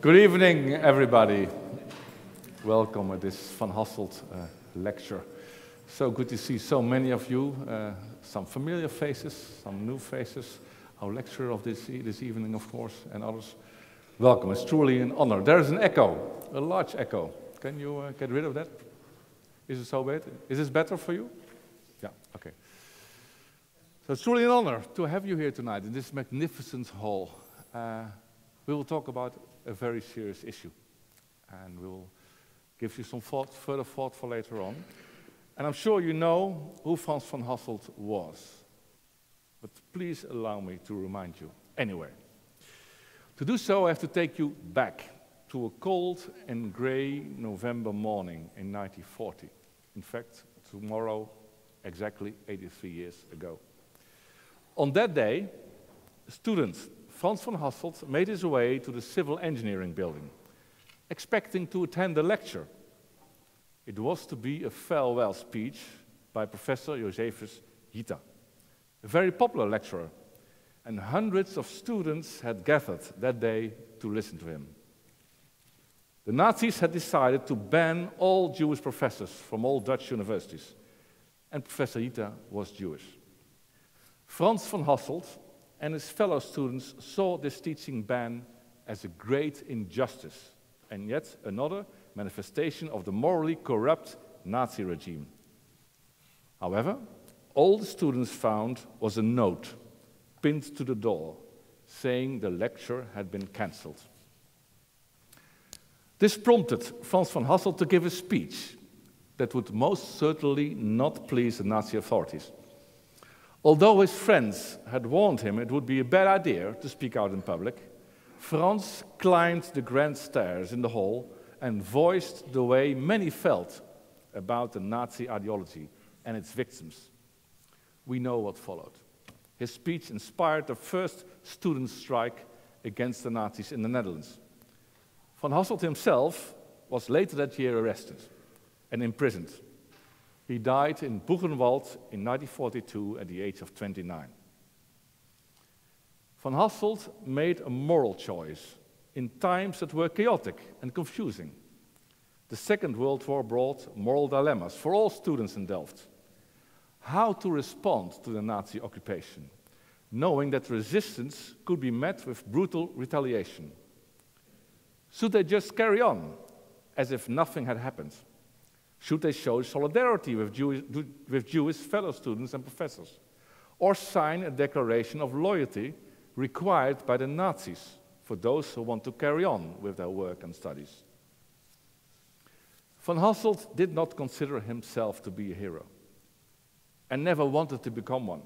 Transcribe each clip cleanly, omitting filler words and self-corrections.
Good evening, everybody. Welcome at this Van Hasselt lecture. So good to see so many of you, some familiar faces, some new faces, our lecturer of this evening, of course, and others. Welcome, it's truly an honor. There is an echo, a large echo. Can you get rid of that? Is it so bad? Is this better for you? Yeah, okay. So it's truly an honor to have you here tonight in this magnificent hall. We will talk about a very serious issue, and we'll give you some further thought for later on. And I'm sure you know who Frans van Hasselt was, but please allow me to remind you anyway. To do so, I have to take you back to a cold and grey November morning in 1940. In fact, tomorrow, exactly 83 years ago. On that day, student Frans van Hasselt made his way to the civil engineering building, expecting to attend a lecture. It was to be a farewell speech by Professor Josephus Gita, a very popular lecturer, and hundreds of students had gathered that day to listen to him. The Nazis had decided to ban all Jewish professors from all Dutch universities, and Professor Gita was Jewish. Frans van Hasselt and his fellow students saw this teaching ban as a great injustice, and yet another manifestation of the morally corrupt Nazi regime. However, all the students found was a note pinned to the door saying the lecture had been cancelled. This prompted Frans van Hasselt to give a speech that would most certainly not please the Nazi authorities. Although his friends had warned him it would be a bad idea to speak out in public, Frans climbed the grand stairs in the hall and voiced the way many felt about the Nazi ideology and its victims. We know what followed. His speech inspired the first student strike against the Nazis in the Netherlands. Van Hasselt himself was later that year arrested and imprisoned. He died in Buchenwald in 1942 at the age of 29. Van Hasselt made a moral choice in times that were chaotic and confusing. The Second World War brought moral dilemmas for all students in Delft. How to respond to the Nazi occupation, knowing that resistance could be met with brutal retaliation. Should they just carry on as if nothing had happened? Should they show solidarity with Jewish fellow students and professors? Or sign a declaration of loyalty required by the Nazis for those who want to carry on with their work and studies? Van Hasselt did not consider himself to be a hero and never wanted to become one.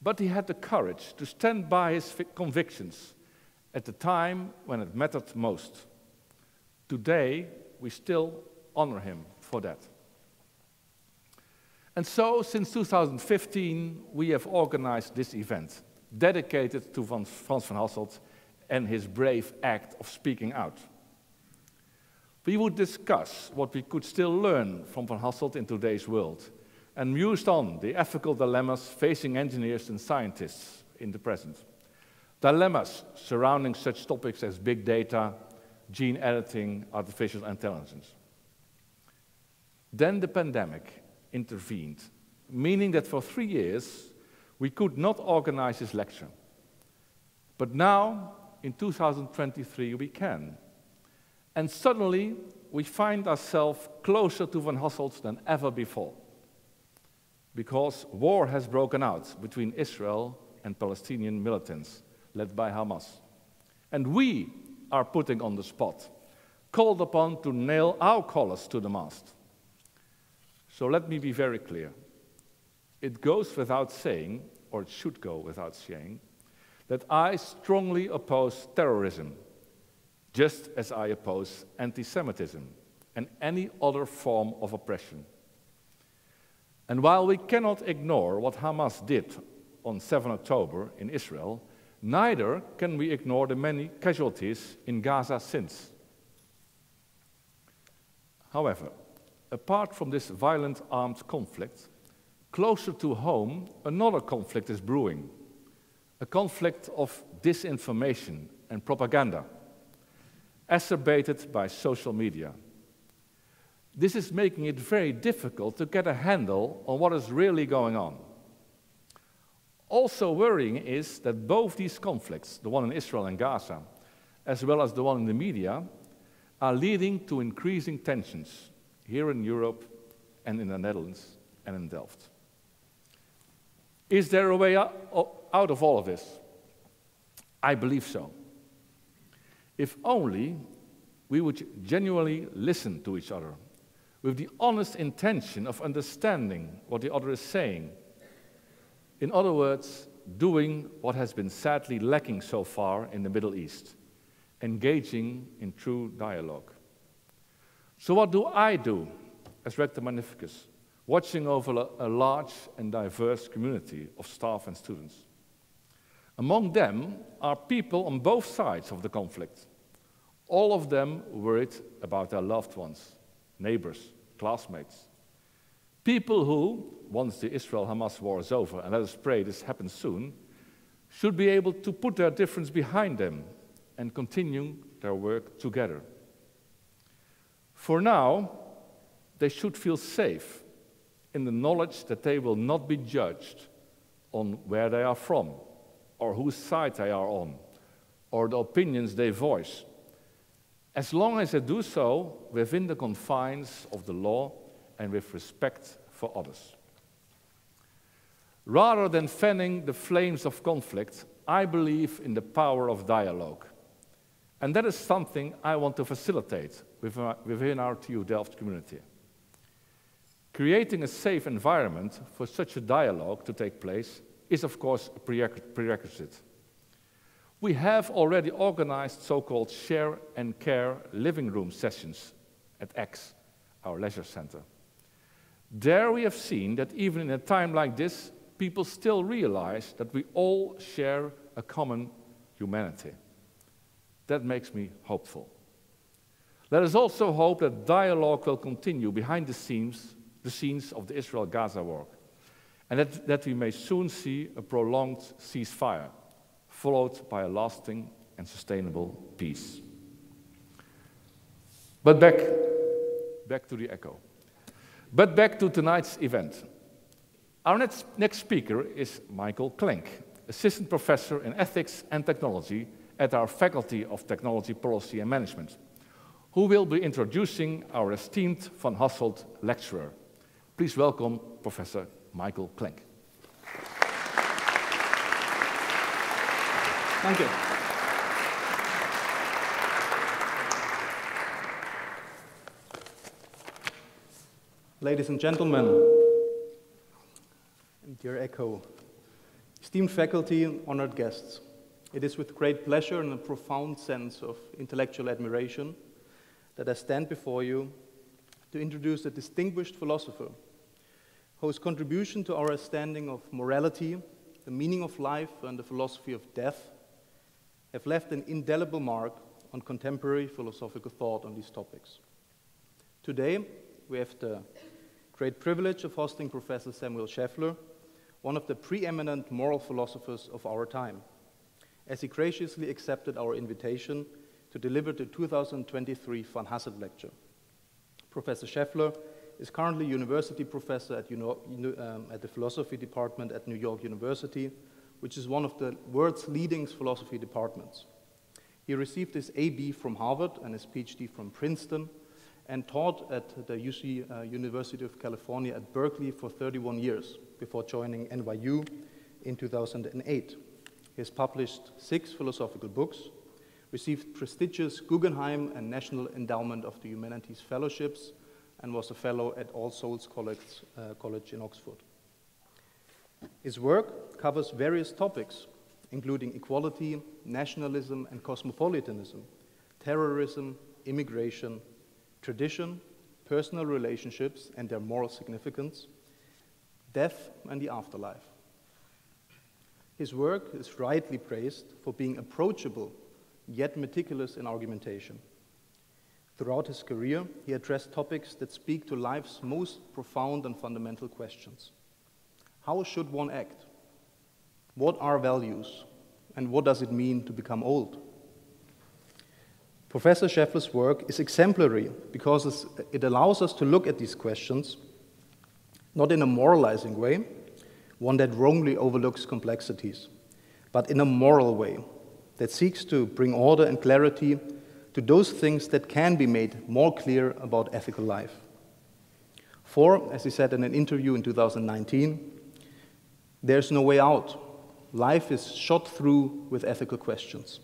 But he had the courage to stand by his convictions at the time when it mattered most. Today, we still honor him for that. And so, since 2015, we have organized this event, dedicated to Frans van Hasselt and his brave act of speaking out. We would discuss what we could still learn from Van Hasselt in today's world, and mused on the ethical dilemmas facing engineers and scientists in the present. Dilemmas surrounding such topics as big data, gene editing, artificial intelligence. Then the pandemic intervened, meaning that for 3 years we could not organize this lecture. But now, in 2023, we can. And suddenly, we find ourselves closer to Van Hasselt than ever before. Because war has broken out between Israel and Palestinian militants, led by Hamas. And we are putting on the spot, called upon to nail our colors to the mast. So let me be very clear. It goes without saying, or it should go without saying, that I strongly oppose terrorism, just as I oppose anti-Semitism and any other form of oppression. And while we cannot ignore what Hamas did on 7 October in Israel, neither can we ignore the many casualties in Gaza since. However, apart from this violent armed conflict, closer to home, another conflict is brewing, a conflict of disinformation and propaganda. exacerbated by social media. This is making it very difficult to get a handle on what is really going on. Also worrying is that both these conflicts, the one in Israel and Gaza, as well as the one in the media, are leading to increasing tensions here in Europe and in the Netherlands and in Delft. Is there a way out of all of this? I believe so. If only we would genuinely listen to each other with the honest intention of understanding what the other is saying. In other words, doing what has been sadly lacking so far in the Middle East, engaging in true dialogue. So what do I do as Rector Magnificus, watching over a large and diverse community of staff and students? Among them are people on both sides of the conflict, all of them worried about their loved ones, neighbors, classmates. People who, once the Israel-Hamas war is over, and let us pray this happens soon, should be able to put their difference behind them and continue their work together. For now, they should feel safe in the knowledge that they will not be judged on where they are from, or whose side they are on, or the opinions they voice, as long as they do so within the confines of the law and with respect for others. Rather than fanning the flames of conflict, I believe in the power of dialogue. And that is something I want to facilitate within our TU Delft community. Creating a safe environment for such a dialogue to take place is, of course, a prerequisite. We have already organized so-called share and care living room sessions at X, our leisure center. There we have seen that even in a time like this, people still realize that we all share a common humanity. That makes me hopeful. Let us also hope that dialogue will continue behind the scenes of the Israel-Gaza war, and that we may soon see a prolonged ceasefire, followed by a lasting and sustainable peace. But back to the echo. But back to tonight's event. Our next speaker is Michael Klenk, Assistant Professor in Ethics and Technology at our Faculty of Technology, Policy and Management, who will be introducing our esteemed Van Hasselt lecturer. Please welcome Professor Michael Klenk. Thank you. Ladies and gentlemen, and dear Echo, esteemed faculty, honored guests, it is with great pleasure and a profound sense of intellectual admiration that I stand before you to introduce a distinguished philosopher whose contribution to our understanding of morality, the meaning of life, and the philosophy of death have left an indelible mark on contemporary philosophical thought on these topics. Today, we have the great privilege of hosting Professor Samuel Scheffler, one of the preeminent moral philosophers of our time, as he graciously accepted our invitation to deliver the 2023 Van Hasselt Lecture. Professor Scheffler is currently University Professor at the Philosophy Department at New York University, which is one of the world's leading philosophy departments. He received his AB from Harvard and his PhD from Princeton, and taught at the University of California at Berkeley for 31 years before joining NYU in 2008. He has published 6 philosophical books, received prestigious Guggenheim and National Endowment of the Humanities fellowships, and was a fellow at All Souls College in Oxford. His work covers various topics, including equality, nationalism and cosmopolitanism, terrorism, immigration, tradition, personal relationships and their moral significance, death and the afterlife. His work is rightly praised for being approachable, yet meticulous in argumentation. Throughout his career, he addressed topics that speak to life's most profound and fundamental questions. How should one act? What are values? And what does it mean to become old? Professor Scheffler's work is exemplary because it allows us to look at these questions not in a moralizing way, one that wrongly overlooks complexities, but in a moral way that seeks to bring order and clarity to those things that can be made more clear about ethical life. For, as he said in an interview in 2019, there's no way out. Life is shot through with ethical questions.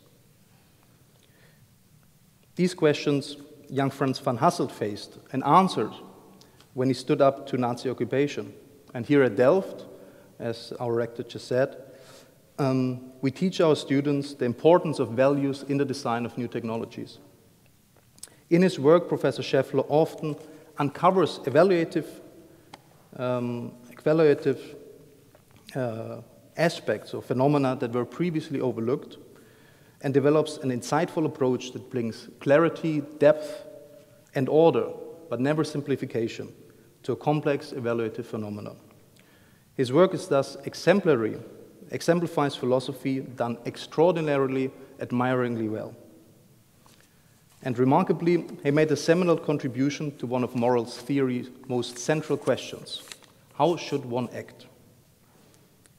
These questions young Franz von Hasselt faced and answered when he stood up to Nazi occupation. And here at Delft, as our rector just said, we teach our students the importance of values in the design of new technologies. In his work, Professor Scheffler often uncovers evaluative aspects or phenomena that were previously overlooked and develops an insightful approach that brings clarity, depth, and order, but never simplification, to a complex evaluative phenomenon. His work is thus exemplary, exemplifies philosophy done extraordinarily, admiringly well. And remarkably, he made a seminal contribution to one of morals theory's most central questions: how should one act?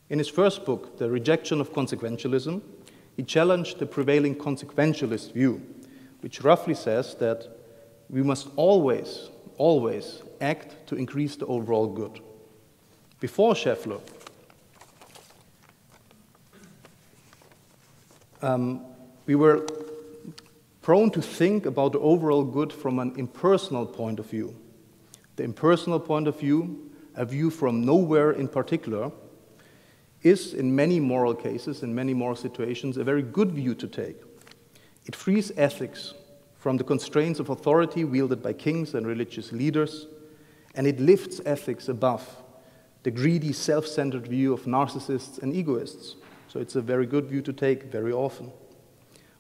In his first book, The Rejection of Consequentialism, he challenged the prevailing consequentialist view, which roughly says that we must always act to increase the overall good. Before Scheffler, we were prone to think about the overall good from an impersonal point of view. The impersonal point of view, a view from nowhere in particular, is in many moral cases, in many moral situations, a very good view to take. It frees ethics from the constraints of authority wielded by kings and religious leaders, and it lifts ethics above the greedy, self-centered view of narcissists and egoists. So it's a very good view to take very often.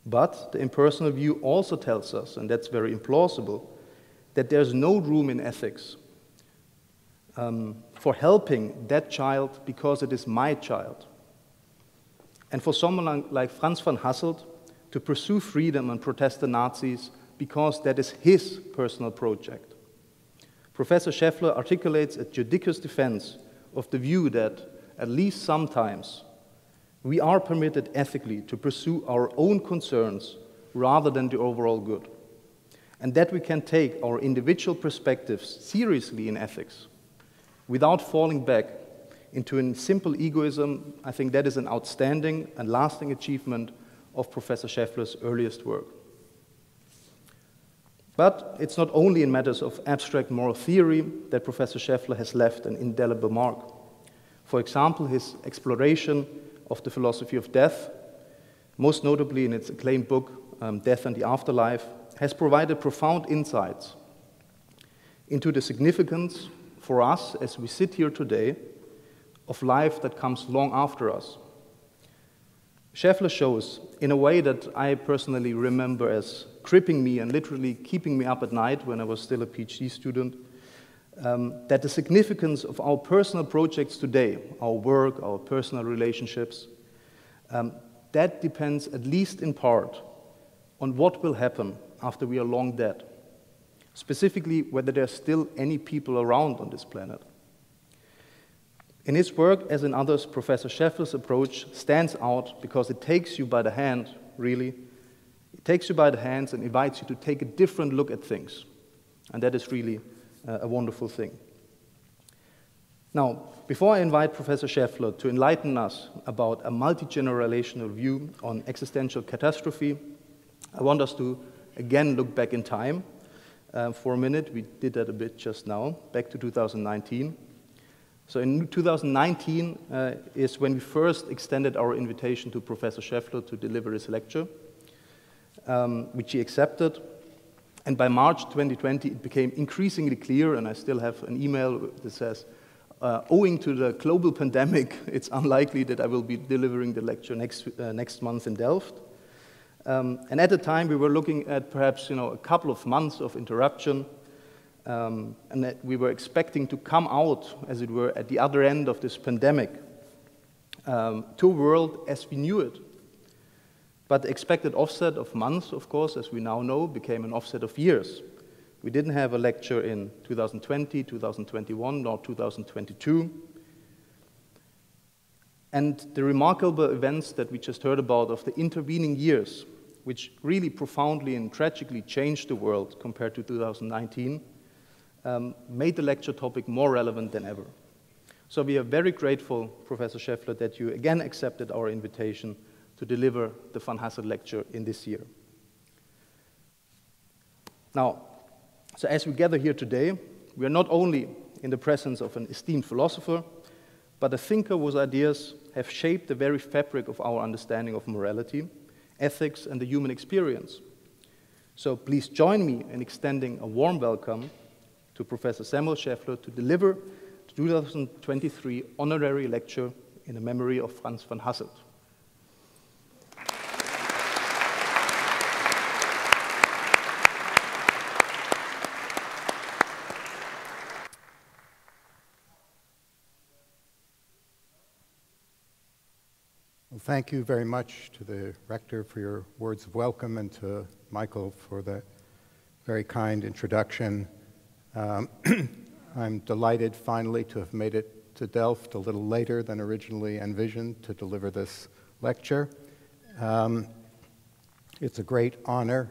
But the impersonal view also tells us, and that's very implausible, that there's no room in ethics for helping that child because it is my child. And for someone like Franz von Hasselt to pursue freedom and protest the Nazis because that is his personal project. Professor Scheffler articulates a judicious defense of the view that, at least sometimes, we are permitted ethically to pursue our own concerns rather than the overall good, and that we can take our individual perspectives seriously in ethics without falling back into a simple egoism. I think that is an outstanding and lasting achievement of Professor Scheffler's earliest work. But it's not only in matters of abstract moral theory that Professor Scheffler has left an indelible mark. For example, his exploration of the philosophy of death, most notably in its acclaimed book, Death and the Afterlife, has provided profound insights into the significance for us as we sit here today of life that comes long after us. Scheffler shows, in a way that I personally remember as gripping me and literally keeping me up at night when I was still a PhD student, that the significance of our personal projects today, our work, our personal relationships, that depends at least in part on what will happen after we are long dead, specifically whether there are still any people around on this planet. In his work, as in others, Professor Scheffler's approach stands out because it takes you by the hand, really. It takes you by the hands and invites you to take a different look at things. And that is really a wonderful thing. Now, before I invite Professor Scheffler to enlighten us about a multi-generational view on existential catastrophe, I want us to again look back in time for a minute. We did that a bit just now, back to 2019. So in 2019 is when we first extended our invitation to Professor Scheffler to deliver his lecture, which he accepted. And by March 2020, it became increasingly clear, and I still have an email that says, owing to the global pandemic, it's unlikely that I will be delivering the lecture next month in Delft. And at the time, we were looking at perhaps a couple of months of interruption, and that we were expecting to come out, as it were, at the other end of this pandemic to a world as we knew it. But the expected offset of months, of course, as we now know, became an offset of years. We didn't have a lecture in 2020, 2021, nor 2022. And the remarkable events that we just heard about of the intervening years, which really profoundly and tragically changed the world compared to 2019, made the lecture topic more relevant than ever. So we are very grateful, Professor Scheffler, that you again accepted our invitation to deliver the Van Hasselt lecture in this year. Now, so as we gather here today, we are not only in the presence of an esteemed philosopher, but a thinker whose ideas have shaped the very fabric of our understanding of morality, ethics, and the human experience. So please join me in extending a warm welcome to Professor Samuel Scheffler to deliver the 2023 honorary lecture in the memory of Franz van Hasselt. Well, thank you very much to the Rector for your words of welcome and to Michael for the very kind introduction. I'm delighted finally to have made it to Delft a little later than originally envisioned to deliver this lecture. It's a great honor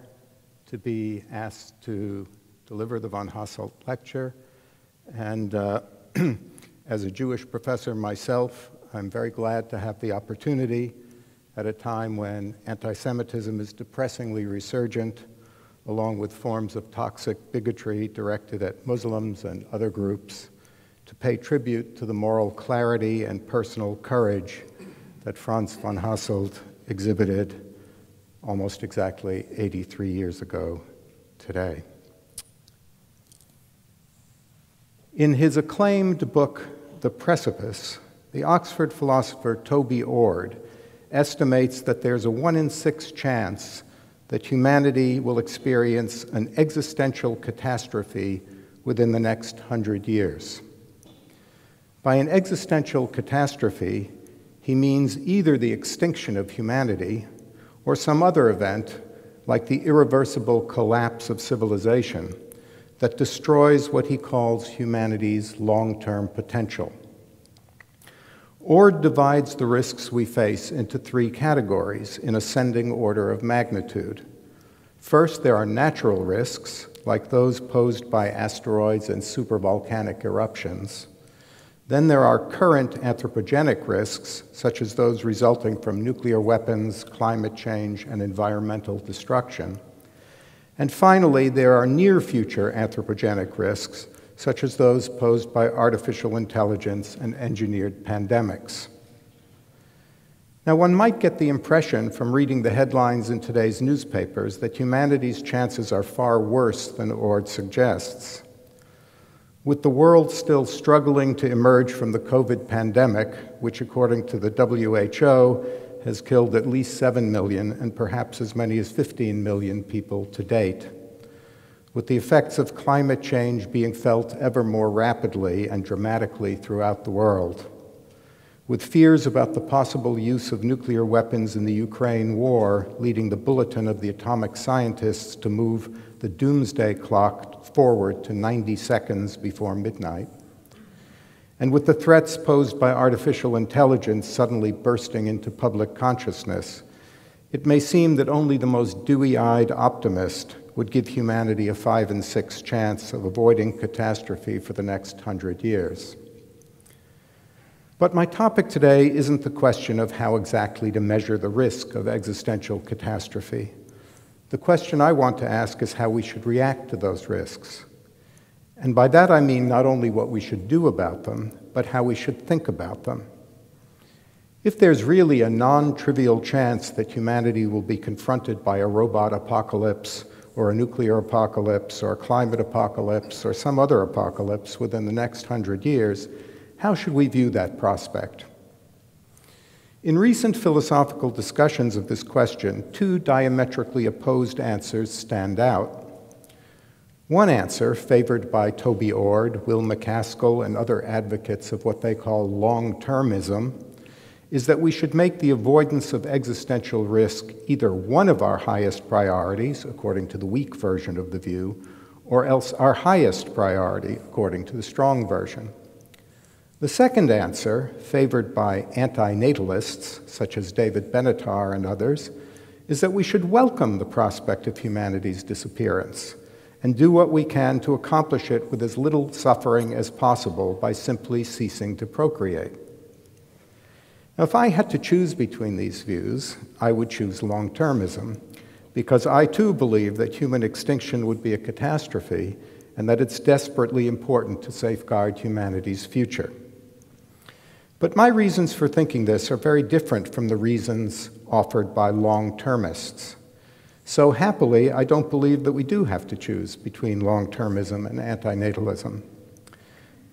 to be asked to deliver the Van Hasselt lecture. And as a Jewish professor myself, I'm very glad to have the opportunity at a time when anti-Semitism is depressingly resurgent, along with forms of toxic bigotry directed at Muslims and other groups, to pay tribute to the moral clarity and personal courage that Franz van Hasselt exhibited almost exactly 83 years ago today. In his acclaimed book, The Precipice, the Oxford philosopher Toby Ord estimates that there's a 1 in 6 chance that humanity will experience an existential catastrophe within the next 100 years. By an existential catastrophe, he means either the extinction of humanity or some other event like the irreversible collapse of civilization that destroys what he calls humanity's long-term potential. Ord divides the risks we face into 3 categories in ascending order of magnitude. First, there are natural risks, like those posed by asteroids and supervolcanic eruptions. Then there are current anthropogenic risks, such as those resulting from nuclear weapons, climate change, and environmental destruction. And finally, there are near-future anthropogenic risks, such as those posed by artificial intelligence and engineered pandemics. Now, one might get the impression from reading the headlines in today's newspapers that humanity's chances are far worse than Ord suggests. With the world still struggling to emerge from the COVID pandemic, which according to the WHO has killed at least 7 million and perhaps as many as 15 million people to date, with the effects of climate change being felt ever more rapidly and dramatically throughout the world, with fears about the possible use of nuclear weapons in the Ukraine war leading the bulletin of the atomic scientists to move the doomsday clock forward to 90 seconds before midnight, and with the threats posed by artificial intelligence suddenly bursting into public consciousness, it may seem that only the most dewy-eyed optimist would give humanity a 5 in 6 chance of avoiding catastrophe for the next 100 years. But my topic today isn't the question of how exactly to measure the risk of existential catastrophe. The question I want to ask is how we should react to those risks. And by that I mean not only what we should do about them, but how we should think about them. If there's really a non-trivial chance that humanity will be confronted by a robot apocalypse or a nuclear apocalypse or a climate apocalypse or some other apocalypse within the next 100 years, how should we view that prospect? In recent philosophical discussions of this question, 2 diametrically opposed answers stand out. One answer, favored by Toby Ord, Will MacAskill, and other advocates of what they call long-termism, is that we should make the avoidance of existential risk either one of our highest priorities, according to the weak version of the view, or else our highest priority, according to the strong version. The second answer, favored by anti-natalists, such as David Benatar and others, is that we should welcome the prospect of humanity's disappearance and do what we can to accomplish it with as little suffering as possible by simply ceasing to procreate. Now, if I had to choose between these views, I would choose long-termism, because I too believe that human extinction would be a catastrophe and that it's desperately important to safeguard humanity's future. But my reasons for thinking this are very different from the reasons offered by long-termists. So happily, I don't believe that we do have to choose between long-termism and antinatalism.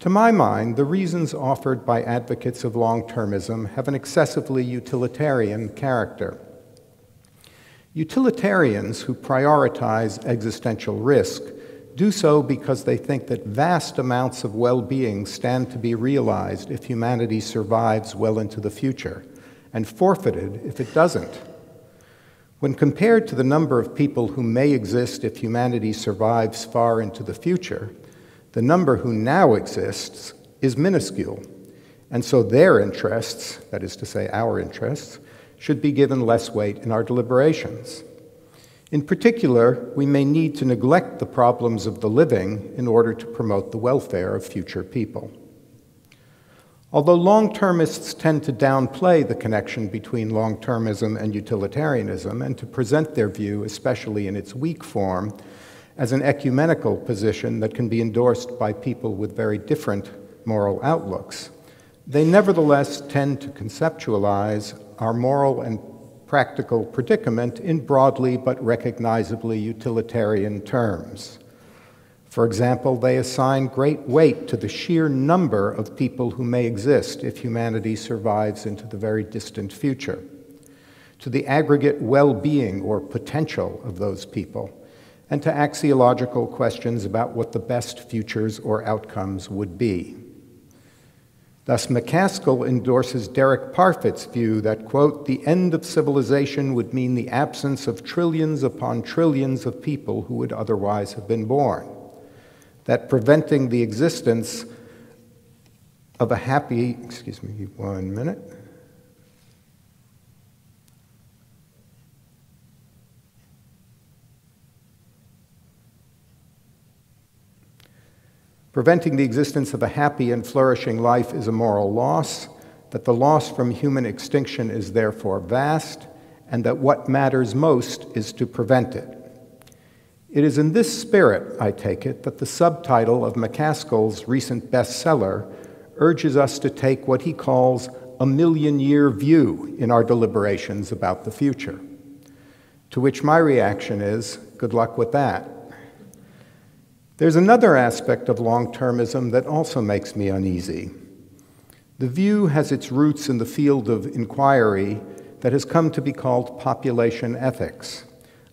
To my mind, the reasons offered by advocates of long-termism have an excessively utilitarian character. Utilitarians who prioritize existential risk do so because they think that vast amounts of well-being stand to be realized if humanity survives well into the future, and forfeited if it doesn't. When compared to the number of people who may exist if humanity survives far into the future, the number who now exists is minuscule, and so their interests, that is to say our interests, should be given less weight in our deliberations. In particular, we may need to neglect the problems of the living in order to promote the welfare of future people. Although long-termists tend to downplay the connection between long-termism and utilitarianism and to present their view, especially in its weak form, as an ecumenical position that can be endorsed by people with very different moral outlooks, they nevertheless tend to conceptualize our moral and practical predicament in broadly but recognizably utilitarian terms. For example, they assign great weight to the sheer number of people who may exist if humanity survives into the very distant future, to the aggregate well-being or potential of those people, and to axiological questions about what the best futures or outcomes would be. Thus, McCaskill endorses Derek Parfit's view that, quote, the end of civilization would mean the absence of trillions upon trillions of people who would otherwise have been born, that preventing the existence of a happy, excuse me, 1 minute. Preventing the existence of a happy and flourishing life is a moral loss, that the loss from human extinction is therefore vast, and that what matters most is to prevent it. It is in this spirit, I take it, that the subtitle of McCaskill's recent bestseller urges us to take what he calls a million-year view in our deliberations about the future. To which my reaction is, good luck with that. There's another aspect of long-termism that also makes me uneasy. The view has its roots in the field of inquiry that has come to be called population ethics,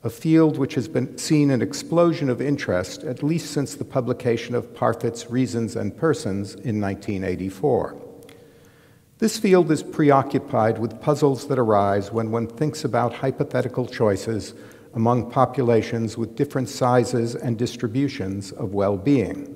a field which has seen an explosion of interest at least since the publication of Parfit's Reasons and Persons in 1984. This field is preoccupied with puzzles that arise when one thinks about hypothetical choices among populations with different sizes and distributions of well-being.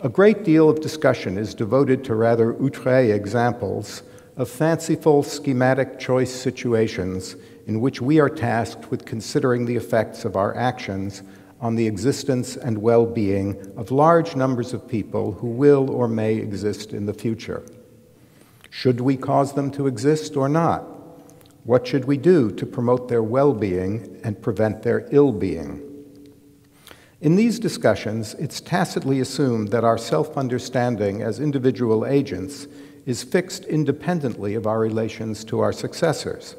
A great deal of discussion is devoted to rather outré examples of fanciful schematic choice situations in which we are tasked with considering the effects of our actions on the existence and well-being of large numbers of people who will or may exist in the future. Should we cause them to exist or not? What should we do to promote their well-being and prevent their ill-being? In these discussions, it's tacitly assumed that our self-understanding as individual agents is fixed independently of our relations to our successors,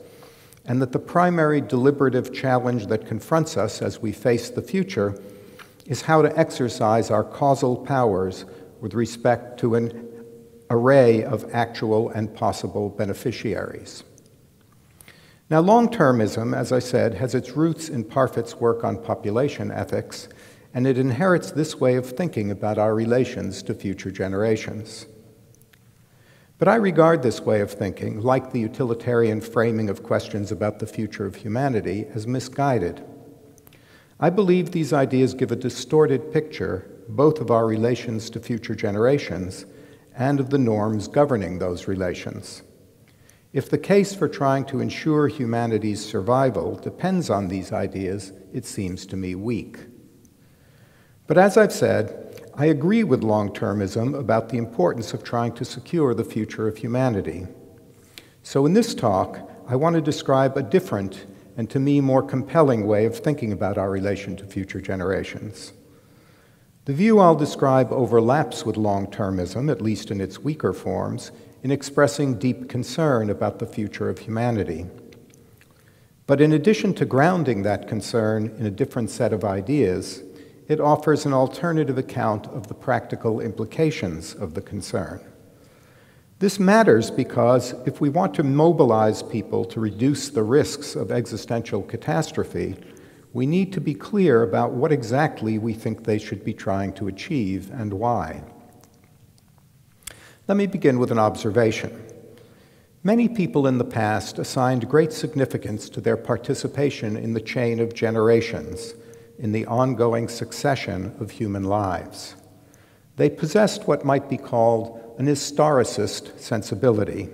and that the primary deliberative challenge that confronts us as we face the future is how to exercise our causal powers with respect to an array of actual and possible beneficiaries. Now, long-termism, as I said, has its roots in Parfit's work on population ethics, and it inherits this way of thinking about our relations to future generations. But I regard this way of thinking, like the utilitarian framing of questions about the future of humanity, as misguided. I believe these ideas give a distorted picture both of our relations to future generations and of the norms governing those relations. If the case for trying to ensure humanity's survival depends on these ideas, it seems to me weak. But as I've said, I agree with long-termism about the importance of trying to secure the future of humanity. So in this talk, I want to describe a different and to me more compelling way of thinking about our relation to future generations. The view I'll describe overlaps with long-termism, at least in its weaker forms, in expressing deep concern about the future of humanity. But in addition to grounding that concern in a different set of ideas, it offers an alternative account of the practical implications of the concern. This matters because if we want to mobilize people to reduce the risks of existential catastrophe, we need to be clear about what exactly we think they should be trying to achieve and why. Let me begin with an observation. Many people in the past assigned great significance to their participation in the chain of generations, in the ongoing succession of human lives. They possessed what might be called an historicist sensibility.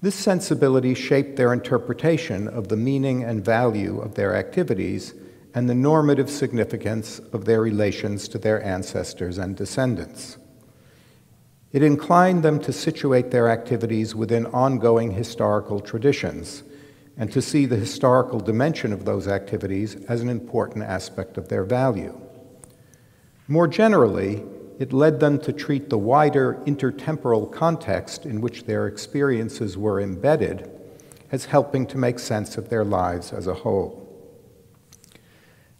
This sensibility shaped their interpretation of the meaning and value of their activities and the normative significance of their relations to their ancestors and descendants. It inclined them to situate their activities within ongoing historical traditions, and to see the historical dimension of those activities as an important aspect of their value. More generally, it led them to treat the wider intertemporal context in which their experiences were embedded as helping to make sense of their lives as a whole.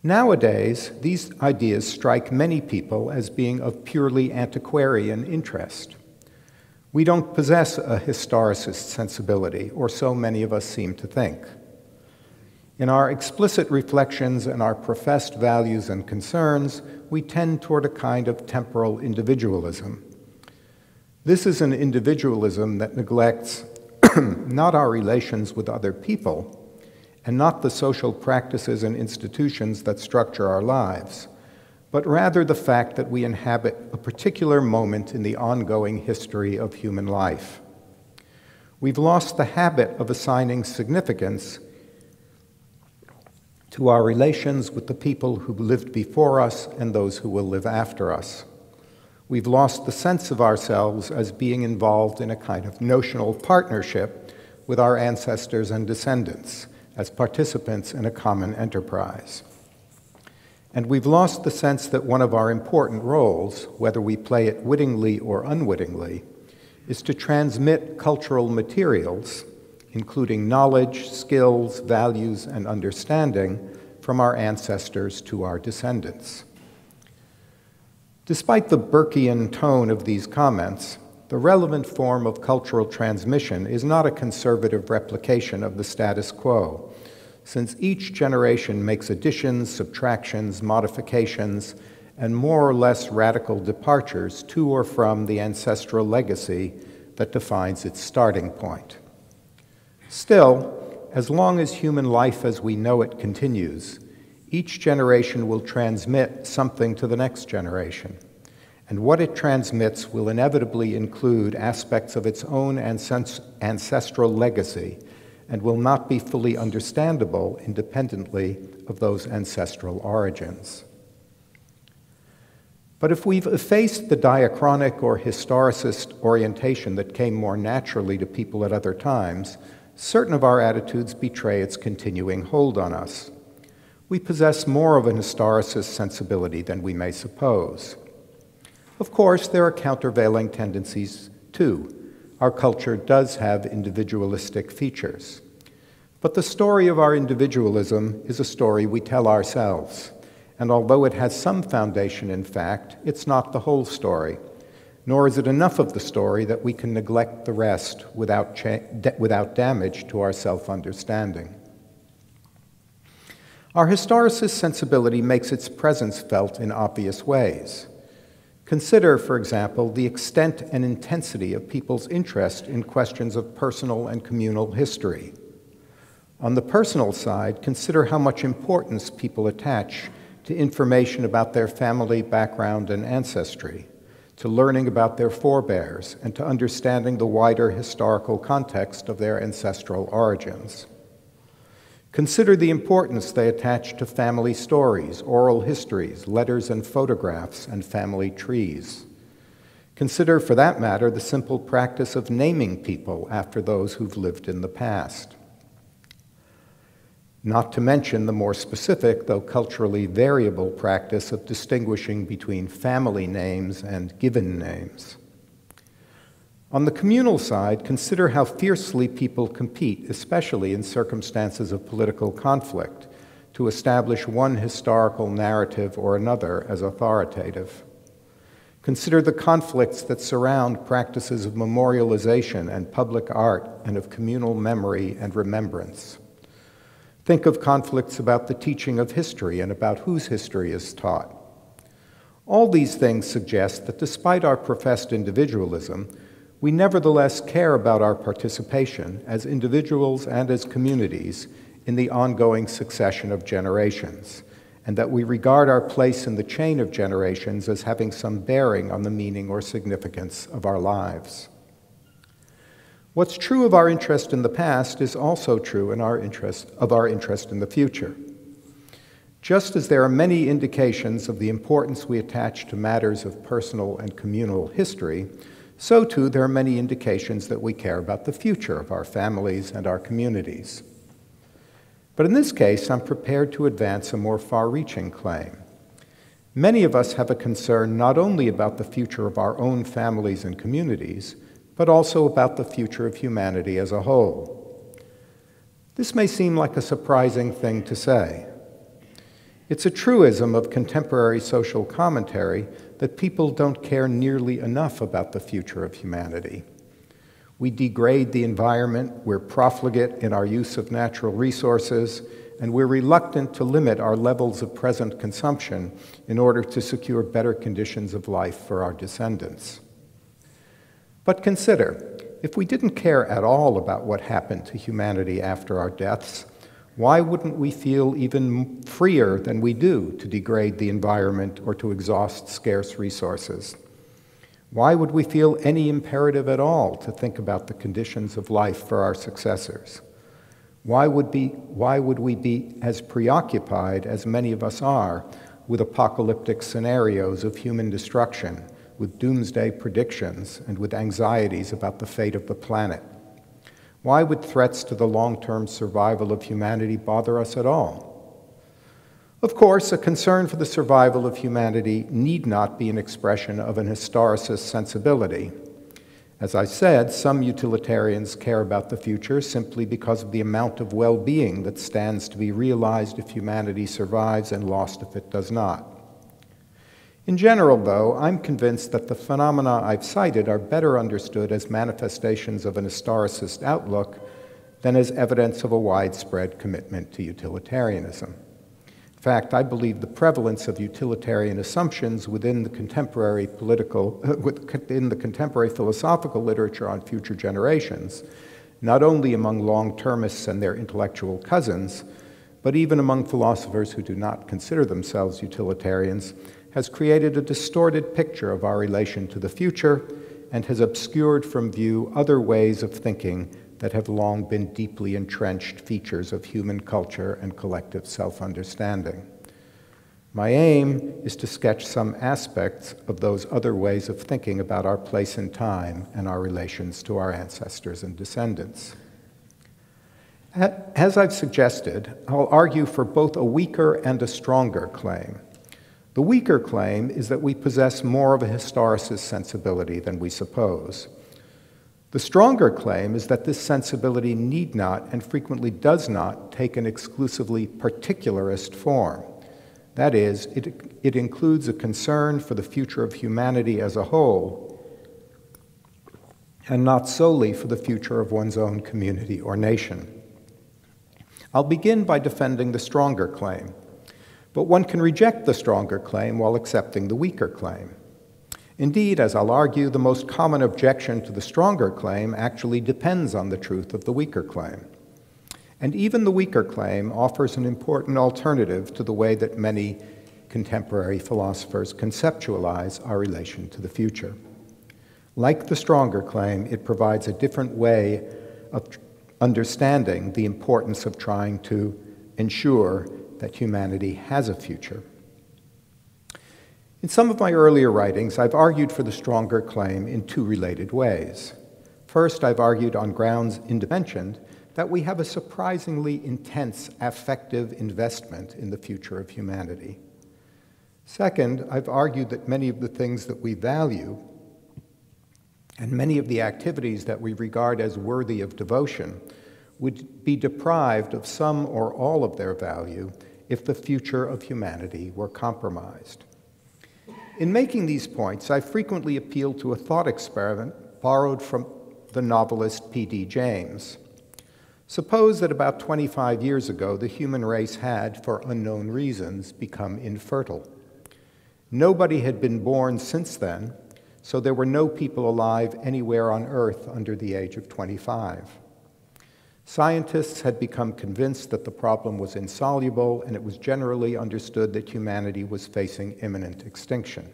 Nowadays, these ideas strike many people as being of purely antiquarian interest. We don't possess a historicist sensibility, or so many of us seem to think. In our explicit reflections and our professed values and concerns, we tend toward a kind of temporal individualism. This is an individualism that neglects not our relations with other people, and not the social practices and institutions that structure our lives, but rather the fact that we inhabit a particular moment in the ongoing history of human life. We've lost the habit of assigning significance to our relations with the people who lived before us and those who will live after us. We've lost the sense of ourselves as being involved in a kind of notional partnership with our ancestors and descendants, as participants in a common enterprise. And we've lost the sense that one of our important roles, whether we play it wittingly or unwittingly, is to transmit cultural materials, including knowledge, skills, values, and understanding, from our ancestors to our descendants. Despite the Burkean tone of these comments, the relevant form of cultural transmission is not a conservative replication of the status quo, since each generation makes additions, subtractions, modifications, and more or less radical departures to or from the ancestral legacy that defines its starting point. Still, as long as human life as we know it continues, each generation will transmit something to the next generation, and what it transmits will inevitably include aspects of its own ancestral legacy and will not be fully understandable independently of those ancestral origins. But if we've effaced the diachronic or historicist orientation that came more naturally to people at other times, certain of our attitudes betray its continuing hold on us. We possess more of an historicist sensibility than we may suppose. Of course, there are countervailing tendencies, too. Our culture does have individualistic features. But the story of our individualism is a story we tell ourselves. And although it has some foundation in fact, it's not the whole story. Nor is it enough of the story that we can neglect the rest without damage to our self-understanding. Our historicist sensibility makes its presence felt in obvious ways. Consider, for example, the extent and intensity of people's interest in questions of personal and communal history. On the personal side, consider how much importance people attach to information about their family background and ancestry, to learning about their forebears, and to understanding the wider historical context of their ancestral origins. Consider the importance they attach to family stories, oral histories, letters and photographs, and family trees. Consider, for that matter, the simple practice of naming people after those who've lived in the past. Not to mention the more specific, though culturally variable, practice of distinguishing between family names and given names. On the communal side, consider how fiercely people compete, especially in circumstances of political conflict, to establish one historical narrative or another as authoritative. Consider the conflicts that surround practices of memorialization and public art and of communal memory and remembrance. Think of conflicts about the teaching of history and about whose history is taught. All these things suggest that despite our professed individualism, we nevertheless care about our participation as individuals and as communities in the ongoing succession of generations, and that we regard our place in the chain of generations as having some bearing on the meaning or significance of our lives. What's true of our interest in the past is also true of our interest in the future. Just as there are many indications of the importance we attach to matters of personal and communal history, so too there are many indications that we care about the future of our families and our communities. But in this case, I'm prepared to advance a more far-reaching claim. Many of us have a concern not only about the future of our own families and communities, but also about the future of humanity as a whole. This may seem like a surprising thing to say. It's a truism of contemporary social commentary that people don't care nearly enough about the future of humanity. We degrade the environment, we're profligate in our use of natural resources, and we're reluctant to limit our levels of present consumption in order to secure better conditions of life for our descendants. But consider, if we didn't care at all about what happened to humanity after our deaths, why wouldn't we feel even freer than we do to degrade the environment or to exhaust scarce resources? Why would we feel any imperative at all to think about the conditions of life for our successors? Why would we be as preoccupied as many of us are with apocalyptic scenarios of human destruction, with doomsday predictions, and with anxieties about the fate of the planet? Why would threats to the long-term survival of humanity bother us at all? Of course, a concern for the survival of humanity need not be an expression of an historicist sensibility. As I said, some utilitarians care about the future simply because of the amount of well-being that stands to be realized if humanity survives and lost if it does not. In general, though, I'm convinced that the phenomena I've cited are better understood as manifestations of an historicist outlook than as evidence of a widespread commitment to utilitarianism. In fact, I believe the prevalence of utilitarian assumptions within the contemporary philosophical literature on future generations, not only among long-termists and their intellectual cousins, but even among philosophers who do not consider themselves utilitarians, has created a distorted picture of our relation to the future and has obscured from view other ways of thinking that have long been deeply entrenched features of human culture and collective self-understanding. My aim is to sketch some aspects of those other ways of thinking about our place in time and our relations to our ancestors and descendants. As I've suggested, I'll argue for both a weaker and a stronger claim. The weaker claim is that we possess more of a historicist sensibility than we suppose. The stronger claim is that this sensibility need not, and frequently does not, take an exclusively particularist form. That is, it includes a concern for the future of humanity as a whole, and not solely for the future of one's own community or nation. I'll begin by defending the stronger claim. But one can reject the stronger claim while accepting the weaker claim. Indeed, as I'll argue, the most common objection to the stronger claim actually depends on the truth of the weaker claim. And even the weaker claim offers an important alternative to the way that many contemporary philosophers conceptualize our relation to the future. Like the stronger claim, it provides a different way of understanding the importance of trying to ensure that humanity has a future. In some of my earlier writings, I've argued for the stronger claim in two related ways. First, I've argued on grounds independent that we have a surprisingly intense affective investment in the future of humanity. Second, I've argued that many of the things that we value and many of the activities that we regard as worthy of devotion would be deprived of some or all of their value if the future of humanity were compromised. In making these points, I frequently appeal to a thought experiment borrowed from the novelist P.D. James. Suppose that about 25 years ago, the human race had, for unknown reasons, become infertile. Nobody had been born since then, so there were no people alive anywhere on Earth under the age of 25. Scientists had become convinced that the problem was insoluble, and it was generally understood that humanity was facing imminent extinction.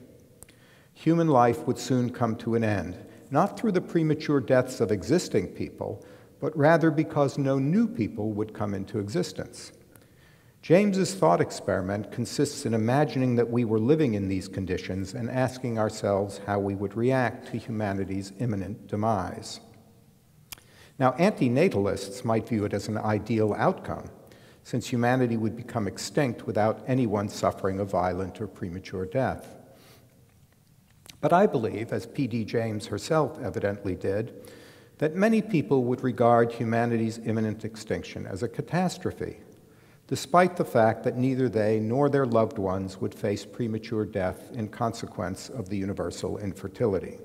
Human life would soon come to an end, not through the premature deaths of existing people, but rather because no new people would come into existence. James's thought experiment consists in imagining that we were living in these conditions and asking ourselves how we would react to humanity's imminent demise. Now, antinatalists might view it as an ideal outcome, since humanity would become extinct without anyone suffering a violent or premature death. But I believe, as P.D. James herself evidently did, that many people would regard humanity's imminent extinction as a catastrophe, despite the fact that neither they nor their loved ones would face premature death in consequence of the universal infertility.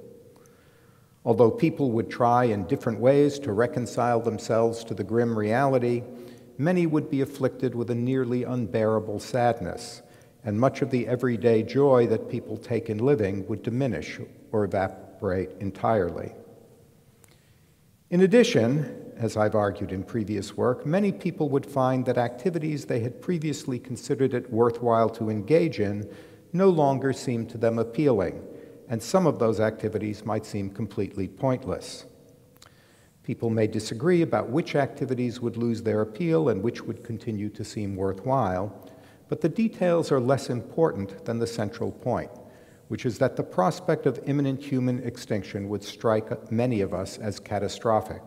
Although people would try in different ways to reconcile themselves to the grim reality, many would be afflicted with a nearly unbearable sadness, and much of the everyday joy that people take in living would diminish or evaporate entirely. In addition, as I've argued in previous work, many people would find that activities they had previously considered it worthwhile to engage in no longer seemed to them appealing, and some of those activities might seem completely pointless. People may disagree about which activities would lose their appeal and which would continue to seem worthwhile, but the details are less important than the central point, which is that the prospect of imminent human extinction would strike many of us as catastrophic.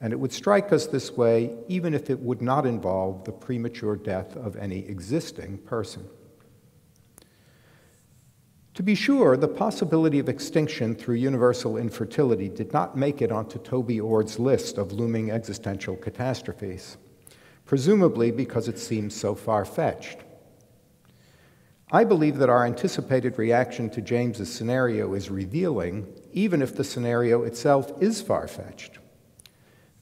And it would strike us this way even if it would not involve the premature death of any existing person. To be sure, the possibility of extinction through universal infertility did not make it onto Toby Ord's list of looming existential catastrophes, presumably because it seems so far-fetched. I believe that our anticipated reaction to James's scenario is revealing, even if the scenario itself is far-fetched.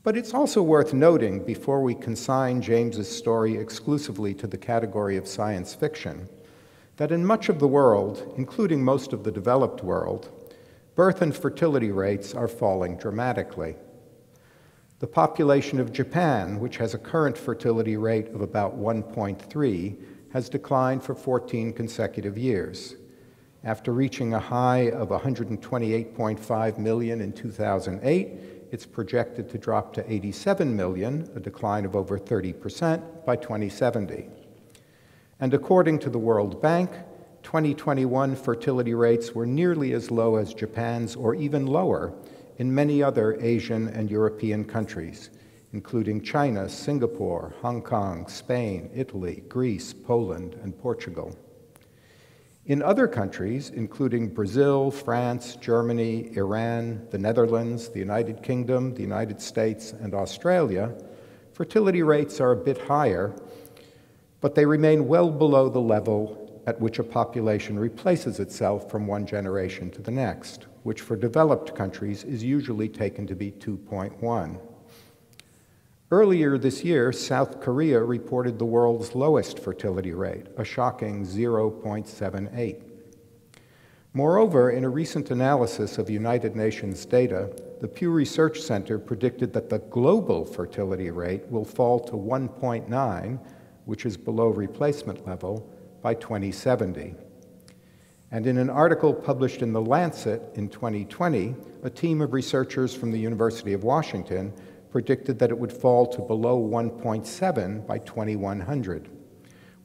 But it's also worth noting, before we consign James's story exclusively to the category of science fiction, that in much of the world, including most of the developed world, birth and fertility rates are falling dramatically. The population of Japan, which has a current fertility rate of about 1.3, has declined for 14 consecutive years. After reaching a high of 128.5 million in 2008, it's projected to drop to 87 million, a decline of over 30%, by 2070. And according to the World Bank, 2021 fertility rates were nearly as low as Japan's or even lower in many other Asian and European countries, including China, Singapore, Hong Kong, Spain, Italy, Greece, Poland, and Portugal. In other countries, including Brazil, France, Germany, Iran, the Netherlands, the United Kingdom, the United States, and Australia, fertility rates are a bit higher, but they remain well below the level at which a population replaces itself from one generation to the next, which for developed countries is usually taken to be 2.1. Earlier this year, South Korea reported the world's lowest fertility rate, a shocking 0.78. Moreover, in a recent analysis of United Nations data, the Pew Research Center predicted that the global fertility rate will fall to 1.9, which is below replacement level, by 2070. And in an article published in The Lancet in 2020, a team of researchers from the University of Washington predicted that it would fall to below 1.7 by 2100,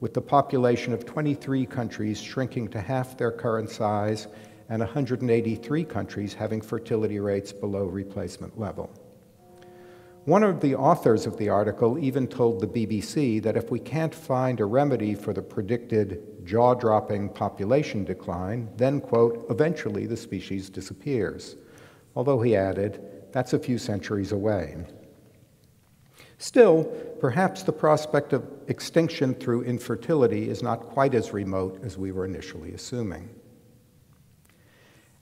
with the population of 23 countries shrinking to half their current size and 183 countries having fertility rates below replacement level. One of the authors of the article even told the BBC that if we can't find a remedy for the predicted jaw-dropping population decline, then, quote, eventually the species disappears. Although he added, that's a few centuries away. Still, perhaps the prospect of extinction through infertility is not quite as remote as we were initially assuming.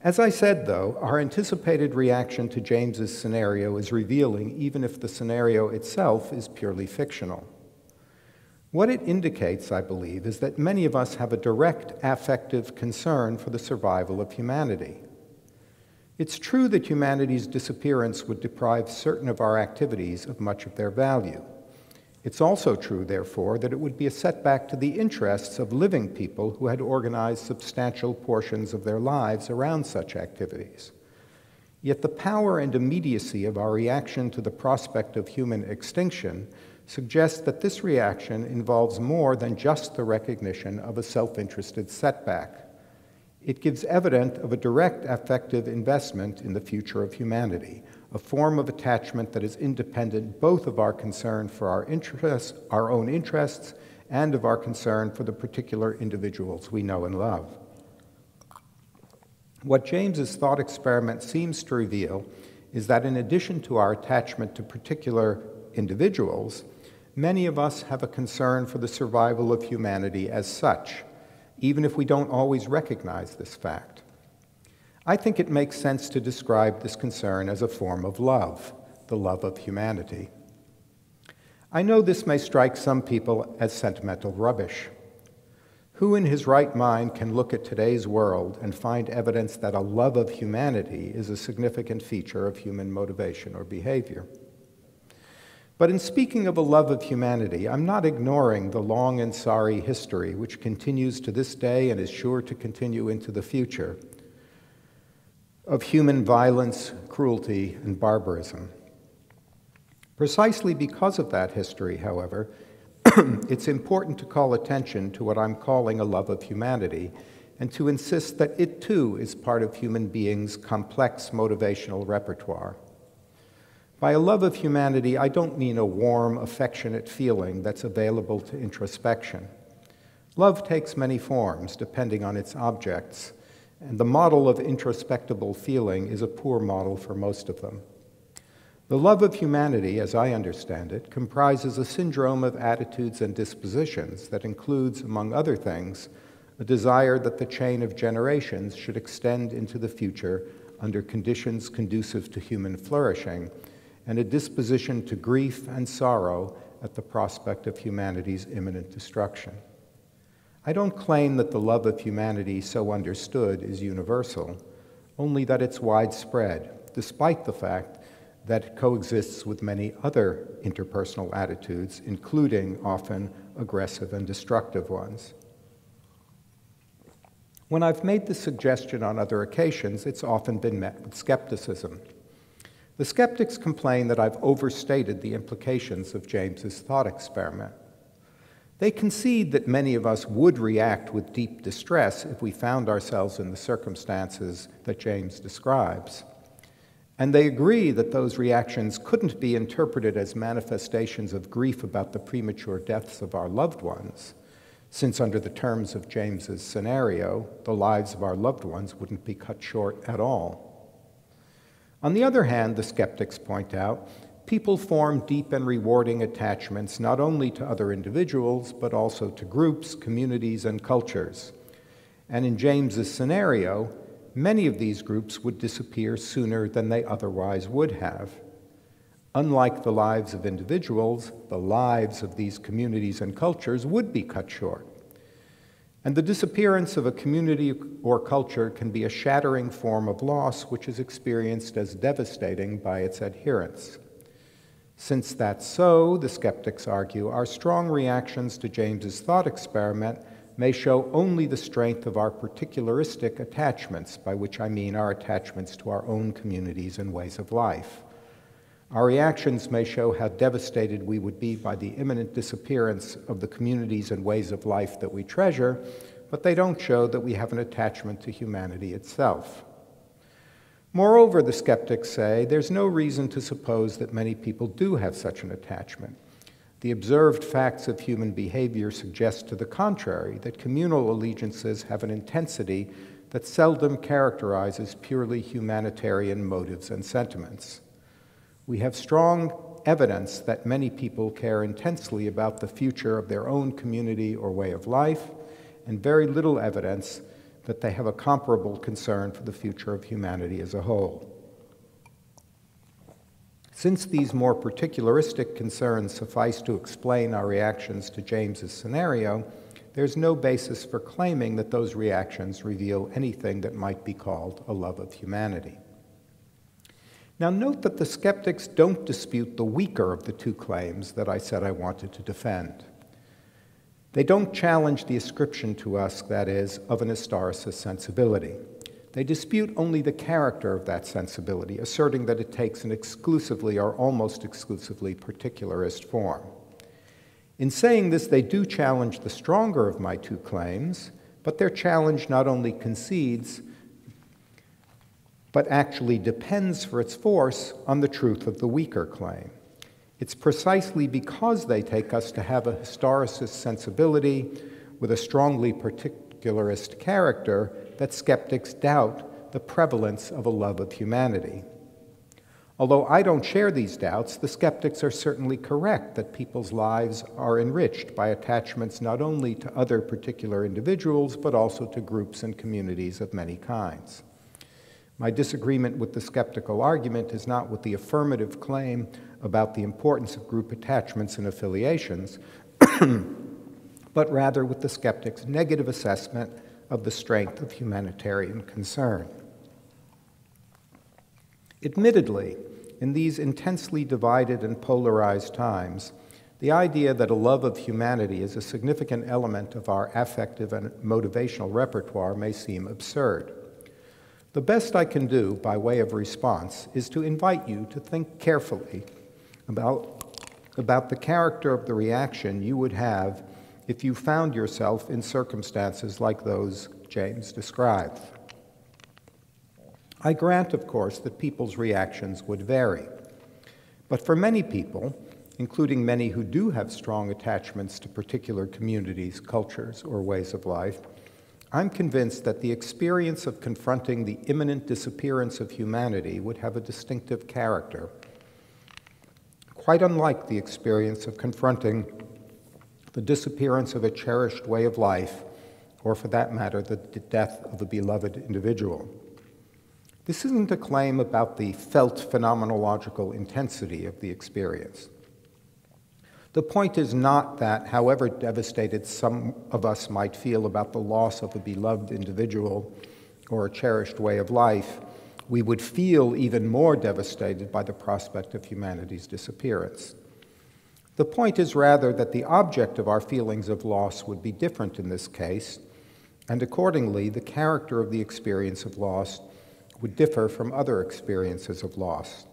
As I said, though, our anticipated reaction to James's scenario is revealing, even if the scenario itself is purely fictional. What it indicates, I believe, is that many of us have a direct affective concern for the survival of humanity. It's true that humanity's disappearance would deprive certain of our activities of much of their value. It's also true, therefore, that it would be a setback to the interests of living people who had organized substantial portions of their lives around such activities. Yet the power and immediacy of our reaction to the prospect of human extinction suggests that this reaction involves more than just the recognition of a self-interested setback. It gives evidence of a direct affective investment in the future of humanity, a form of attachment that is independent both of our concern for our own interests, and of our concern for the particular individuals we know and love. What James's thought experiment seems to reveal is that in addition to our attachment to particular individuals, many of us have a concern for the survival of humanity as such, even if we don't always recognize this fact. I think it makes sense to describe this concern as a form of love, the love of humanity. I know this may strike some people as sentimental rubbish. Who in his right mind can look at today's world and find evidence that a love of humanity is a significant feature of human motivation or behavior? But in speaking of a love of humanity, I'm not ignoring the long and sorry history which continues to this day and is sure to continue into the future of human violence, cruelty, and barbarism. Precisely because of that history, however, it's important to call attention to what I'm calling a love of humanity and to insist that it too is part of human beings' complex motivational repertoire. By a love of humanity, I don't mean a warm, affectionate feeling that's available to introspection. Love takes many forms, depending on its objects, and the model of introspectable feeling is a poor model for most of them. The love of humanity, as I understand it, comprises a syndrome of attitudes and dispositions that includes, among other things, a desire that the chain of generations should extend into the future under conditions conducive to human flourishing, and a disposition to grief and sorrow at the prospect of humanity's imminent destruction. I don't claim that the love of humanity so understood is universal, only that it's widespread, despite the fact that it coexists with many other interpersonal attitudes, including often aggressive and destructive ones. When I've made this suggestion on other occasions, it's often been met with skepticism. The skeptics complain that I've overstated the implications of James's thought experiment. They concede that many of us would react with deep distress if we found ourselves in the circumstances that James describes. And they agree that those reactions couldn't be interpreted as manifestations of grief about the premature deaths of our loved ones, since under the terms of James's scenario, the lives of our loved ones wouldn't be cut short at all. On the other hand, the skeptics point out, people form deep and rewarding attachments not only to other individuals, but also to groups, communities, and cultures. And in James's scenario, many of these groups would disappear sooner than they otherwise would have. Unlike the lives of individuals, the lives of these communities and cultures would be cut short. And the disappearance of a community or culture can be a shattering form of loss which is experienced as devastating by its adherents. Since that's so, the skeptics argue, our strong reactions to James's thought experiment may show only the strength of our particularistic attachments, by which I mean our attachments to our own communities and ways of life. Our reactions may show how devastated we would be by the imminent disappearance of the communities and ways of life that we treasure, but they don't show that we have an attachment to humanity itself. Moreover, the skeptics say, there's no reason to suppose that many people do have such an attachment. The observed facts of human behavior suggest to the contrary, that communal allegiances have an intensity that seldom characterizes purely humanitarian motives and sentiments. We have strong evidence that many people care intensely about the future of their own community or way of life, and very little evidence that they have a comparable concern for the future of humanity as a whole. Since these more particularistic concerns suffice to explain our reactions to James's scenario, there's no basis for claiming that those reactions reveal anything that might be called a love of humanity. Now note that the skeptics don't dispute the weaker of the two claims that I said I wanted to defend. They don't challenge the ascription to us, that is, of an historicist sensibility. They dispute only the character of that sensibility, asserting that it takes an exclusively or almost exclusively particularist form. In saying this, they do challenge the stronger of my two claims, but their challenge not only concedes, but actually depends for its force on the truth of the weaker claim. It's precisely because they take us to have a historicist sensibility with a strongly particularist character that skeptics doubt the prevalence of a love of humanity. Although I don't share these doubts, the skeptics are certainly correct that people's lives are enriched by attachments not only to other particular individuals, but also to groups and communities of many kinds. My disagreement with the skeptical argument is not with the affirmative claim about the importance of group attachments and affiliations, but rather with the skeptic's negative assessment of the strength of humanitarian concern. Admittedly, in these intensely divided and polarized times, the idea that a love of humanity is a significant element of our affective and motivational repertoire may seem absurd. The best I can do by way of response is to invite you to think carefully about the character of the reaction you would have if you found yourself in circumstances like those James described. I grant, of course, that people's reactions would vary. But for many people, including many who do have strong attachments to particular communities, cultures, or ways of life, I'm convinced that the experience of confronting the imminent disappearance of humanity would have a distinctive character, quite unlike the experience of confronting the disappearance of a cherished way of life, or for that matter, the death of a beloved individual. This isn't a claim about the felt phenomenological intensity of the experience. The point is not that, however devastated some of us might feel about the loss of a beloved individual or a cherished way of life, we would feel even more devastated by the prospect of humanity's disappearance. The point is rather that the object of our feelings of loss would be different in this case, and accordingly, the character of the experience of loss would differ from other experiences of loss.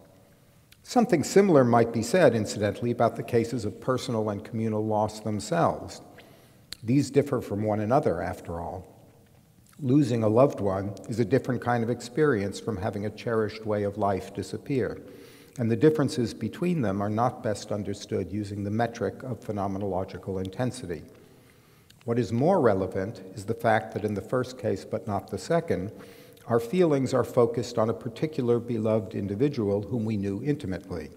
Something similar might be said, incidentally, about the cases of personal and communal loss themselves. These differ from one another, after all. Losing a loved one is a different kind of experience from having a cherished way of life disappear, and the differences between them are not best understood using the metric of phenomenological intensity. What is more relevant is the fact that in the first case, but not the second, our feelings are focused on a particular beloved individual whom we knew intimately.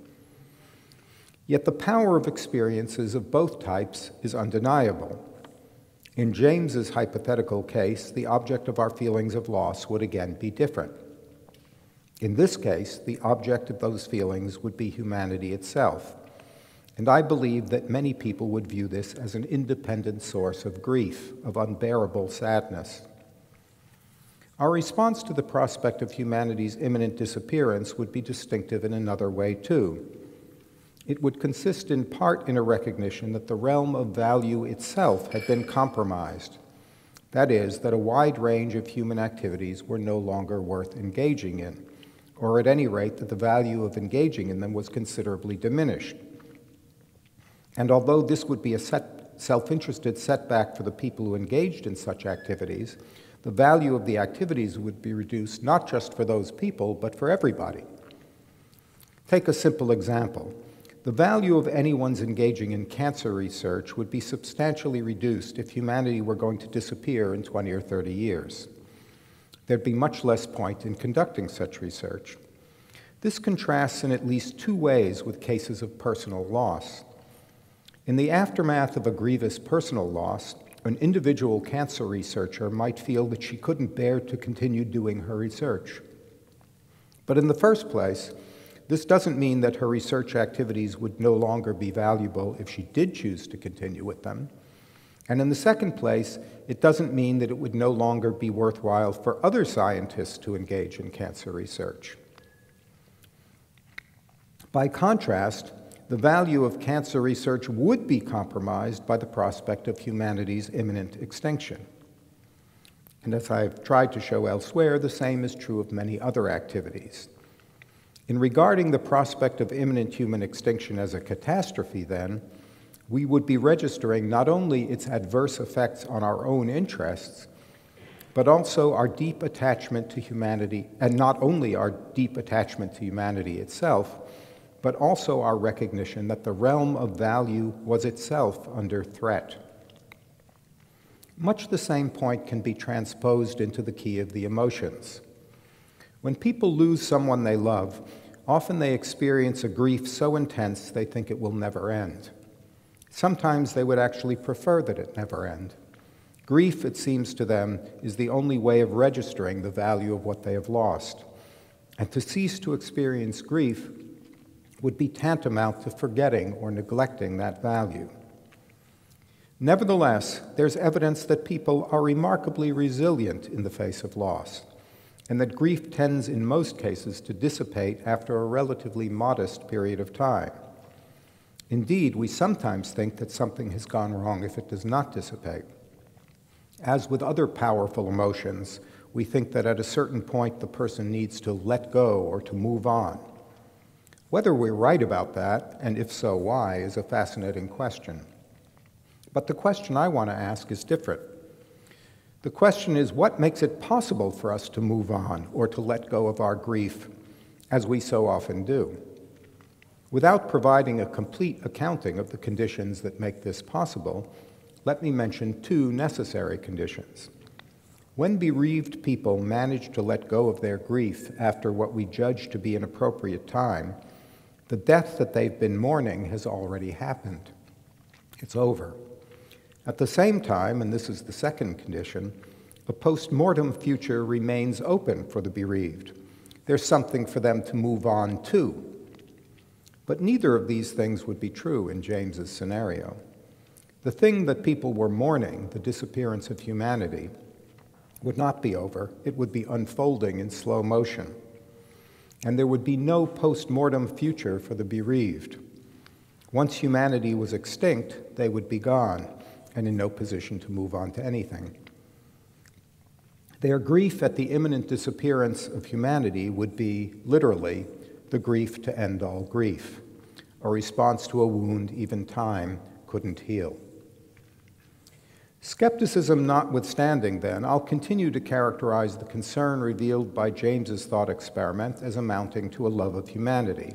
Yet the power of experiences of both types is undeniable. In James's hypothetical case, the object of our feelings of loss would again be different. In this case, the object of those feelings would be humanity itself. and I believe that many people would view this as an independent source of grief, of unbearable sadness. Our response to the prospect of humanity's imminent disappearance would be distinctive in another way, too. It would consist in part in a recognition that the realm of value itself had been compromised. That is, that a wide range of human activities were no longer worth engaging in, or at any rate that the value of engaging in them was considerably diminished. And although this would be a self-interested setback for the people who engaged in such activities, the value of the activities would be reduced not just for those people, but for everybody. Take a simple example. The value of anyone's engaging in cancer research would be substantially reduced if humanity were going to disappear in 20 or 30 years. There'd be much less point in conducting such research. This contrasts in at least two ways with cases of personal loss. In the aftermath of a grievous personal loss, an individual cancer researcher might feel that she couldn't bear to continue doing her research. But in the first place, this doesn't mean that her research activities would no longer be valuable if she did choose to continue with them. And in the second place, it doesn't mean that it would no longer be worthwhile for other scientists to engage in cancer research. By contrast, the value of cancer research would be compromised by the prospect of humanity's imminent extinction. And as I've tried to show elsewhere, the same is true of many other activities. In regarding the prospect of imminent human extinction as a catastrophe, then, we would be registering not only its adverse effects on our own interests, but also our deep attachment to humanity, and not only our deep attachment to humanity itself, but also our recognition that the realm of value was itself under threat. Much the same point can be transposed into the key of the emotions. When people lose someone they love, often they experience a grief so intense they think it will never end. Sometimes they would actually prefer that it never end. Grief, it seems to them, is the only way of registering the value of what they have lost. And to cease to experience grief would be tantamount to forgetting or neglecting that value. Nevertheless, there's evidence that people are remarkably resilient in the face of loss, and that grief tends in most cases to dissipate after a relatively modest period of time. Indeed, we sometimes think that something has gone wrong if it does not dissipate. As with other powerful emotions, we think that at a certain point the person needs to let go or to move on. Whether we're right about that, and if so, why, is a fascinating question. But the question I want to ask is different. The question is, what makes it possible for us to move on or to let go of our grief, as we so often do? Without providing a complete accounting of the conditions that make this possible, let me mention two necessary conditions. When bereaved people manage to let go of their grief after what we judge to be an appropriate time, the death that they've been mourning has already happened. It's over. At the same time, and this is the second condition, a post-mortem future remains open for the bereaved. There's something for them to move on to. But neither of these things would be true in James's scenario. The thing that people were mourning, the disappearance of humanity, would not be over. It would be unfolding in slow motion. And there would be no post-mortem future for the bereaved. Once humanity was extinct, they would be gone and in no position to move on to anything. Their grief at the imminent disappearance of humanity would be, literally, the grief to end all grief, a response to a wound even time couldn't heal. Skepticism notwithstanding, then, I'll continue to characterize the concern revealed by James's thought experiment as amounting to a love of humanity.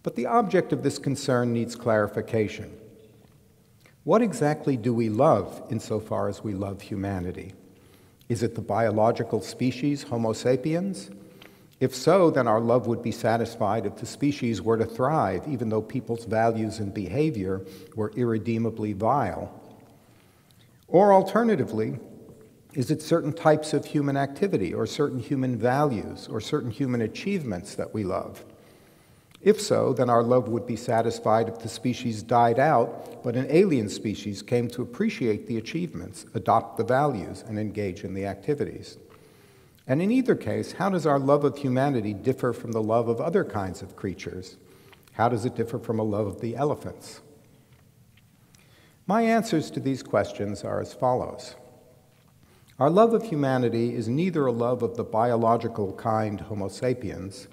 But the object of this concern needs clarification. What exactly do we love insofar as we love humanity? Is it the biological species, Homo sapiens? If so, then our love would be satisfied if the species were to thrive, even though people's values and behavior were irredeemably vile. Or alternatively, is it certain types of human activity or certain human values or certain human achievements that we love? If so, then our love would be satisfied if the species died out, but an alien species came to appreciate the achievements, adopt the values, and engage in the activities. And in either case, how does our love of humanity differ from the love of other kinds of creatures? How does it differ from a love of the elephants? My answers to these questions are as follows. Our love of humanity is neither a love of the biological kind Homo sapiens,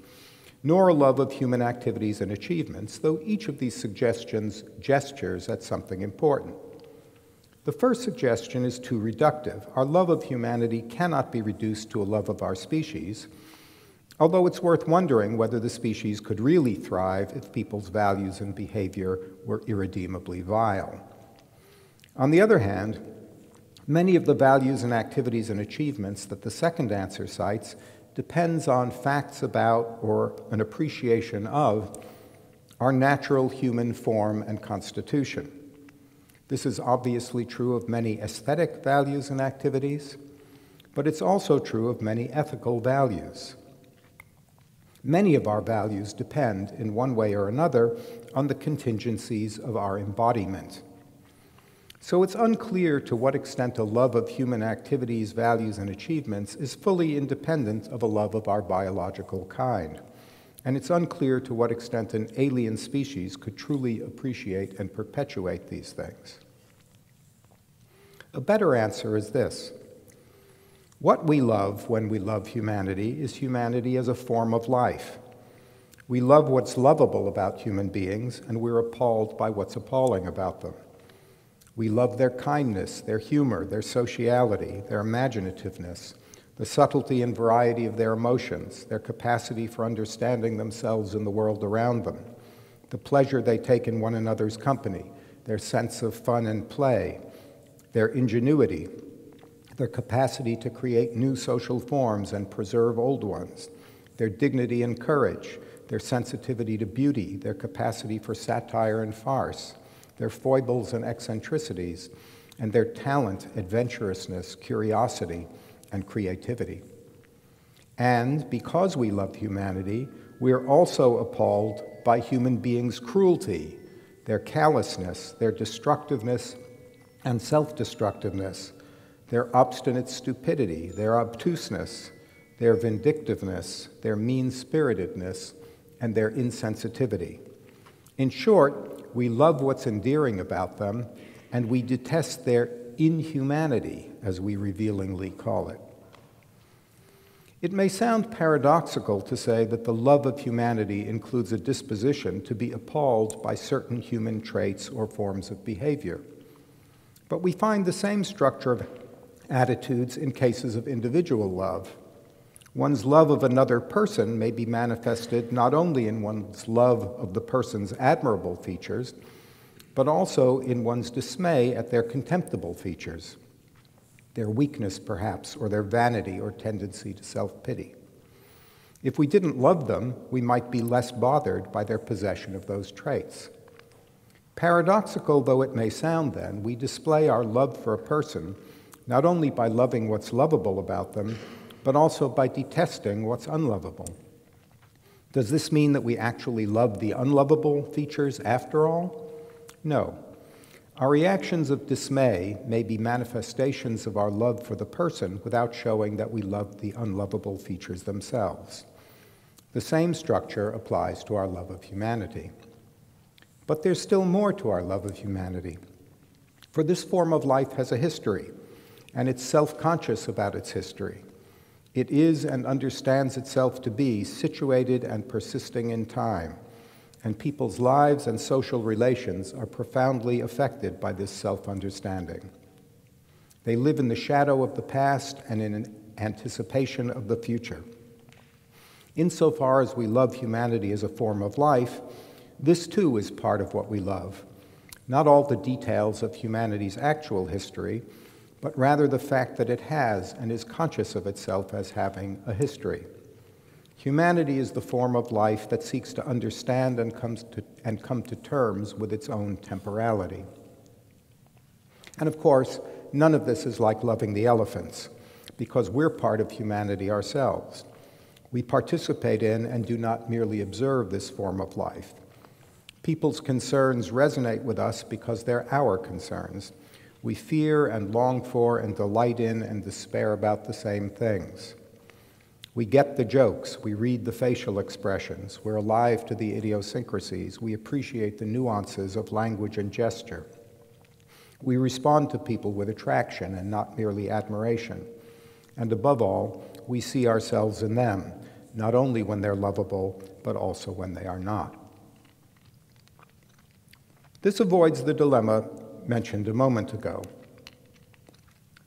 nor a love of human activities and achievements, though each of these suggestions gestures at something important. The first suggestion is too reductive. Our love of humanity cannot be reduced to a love of our species, although it's worth wondering whether the species could really thrive if people's values and behavior were irredeemably vile. On the other hand, many of the values and activities and achievements that the second answer cites depends on facts about or an appreciation of our natural human form and constitution. This is obviously true of many aesthetic values and activities, but it's also true of many ethical values. Many of our values depend, in one way or another, on the contingencies of our embodiment. So it's unclear to what extent a love of human activities, values, and achievements is fully independent of a love of our biological kind. And it's unclear to what extent an alien species could truly appreciate and perpetuate these things. A better answer is this. What we love when we love humanity is humanity as a form of life. We love what's lovable about human beings, and we're appalled by what's appalling about them. We love their kindness, their humor, their sociality, their imaginativeness, the subtlety and variety of their emotions, their capacity for understanding themselves and the world around them, the pleasure they take in one another's company, their sense of fun and play, their ingenuity, their capacity to create new social forms and preserve old ones, their dignity and courage, their sensitivity to beauty, their capacity for satire and farce, their foibles and eccentricities, and their talent, adventurousness, curiosity, and creativity. And because we love humanity, we are also appalled by human beings' cruelty, their callousness, their destructiveness and self-destructiveness, their obstinate stupidity, their obtuseness, their vindictiveness, their mean-spiritedness, and their insensitivity. In short, we love what's endearing about them, and we detest their inhumanity, as we revealingly call it. It may sound paradoxical to say that the love of humanity includes a disposition to be appalled by certain human traits or forms of behavior. But we find the same structure of attitudes in cases of individual love. One's love of another person may be manifested not only in one's love of the person's admirable features, but also in one's dismay at their contemptible features, their weakness perhaps, or their vanity or tendency to self-pity. If we didn't love them, we might be less bothered by their possession of those traits. Paradoxical though it may sound then, we display our love for a person not only by loving what's lovable about them, but also by detesting what's unlovable. Does this mean that we actually love the unlovable features after all? No. Our reactions of dismay may be manifestations of our love for the person without showing that we love the unlovable features themselves. The same structure applies to our love of humanity. But there's still more to our love of humanity. For this form of life has a history, and it's self-conscious about its history. It is and understands itself to be situated and persisting in time, and people's lives and social relations are profoundly affected by this self-understanding. They live in the shadow of the past and in an anticipation of the future. Insofar as we love humanity as a form of life, this too is part of what we love. Not all the details of humanity's actual history, but rather the fact that it has and is conscious of itself as having a history. Humanity is the form of life that seeks to understand and come to terms with its own temporality. And of course, none of this is like loving the elephants, because we're part of humanity ourselves. We participate in and do not merely observe this form of life. People's concerns resonate with us because they're our concerns. We fear and long for and delight in and despair about the same things. We get the jokes, we read the facial expressions, we're alive to the idiosyncrasies, we appreciate the nuances of language and gesture. We respond to people with attraction and not merely admiration. And above all, we see ourselves in them, not only when they're lovable, but also when they are not. This avoids the dilemma mentioned a moment ago.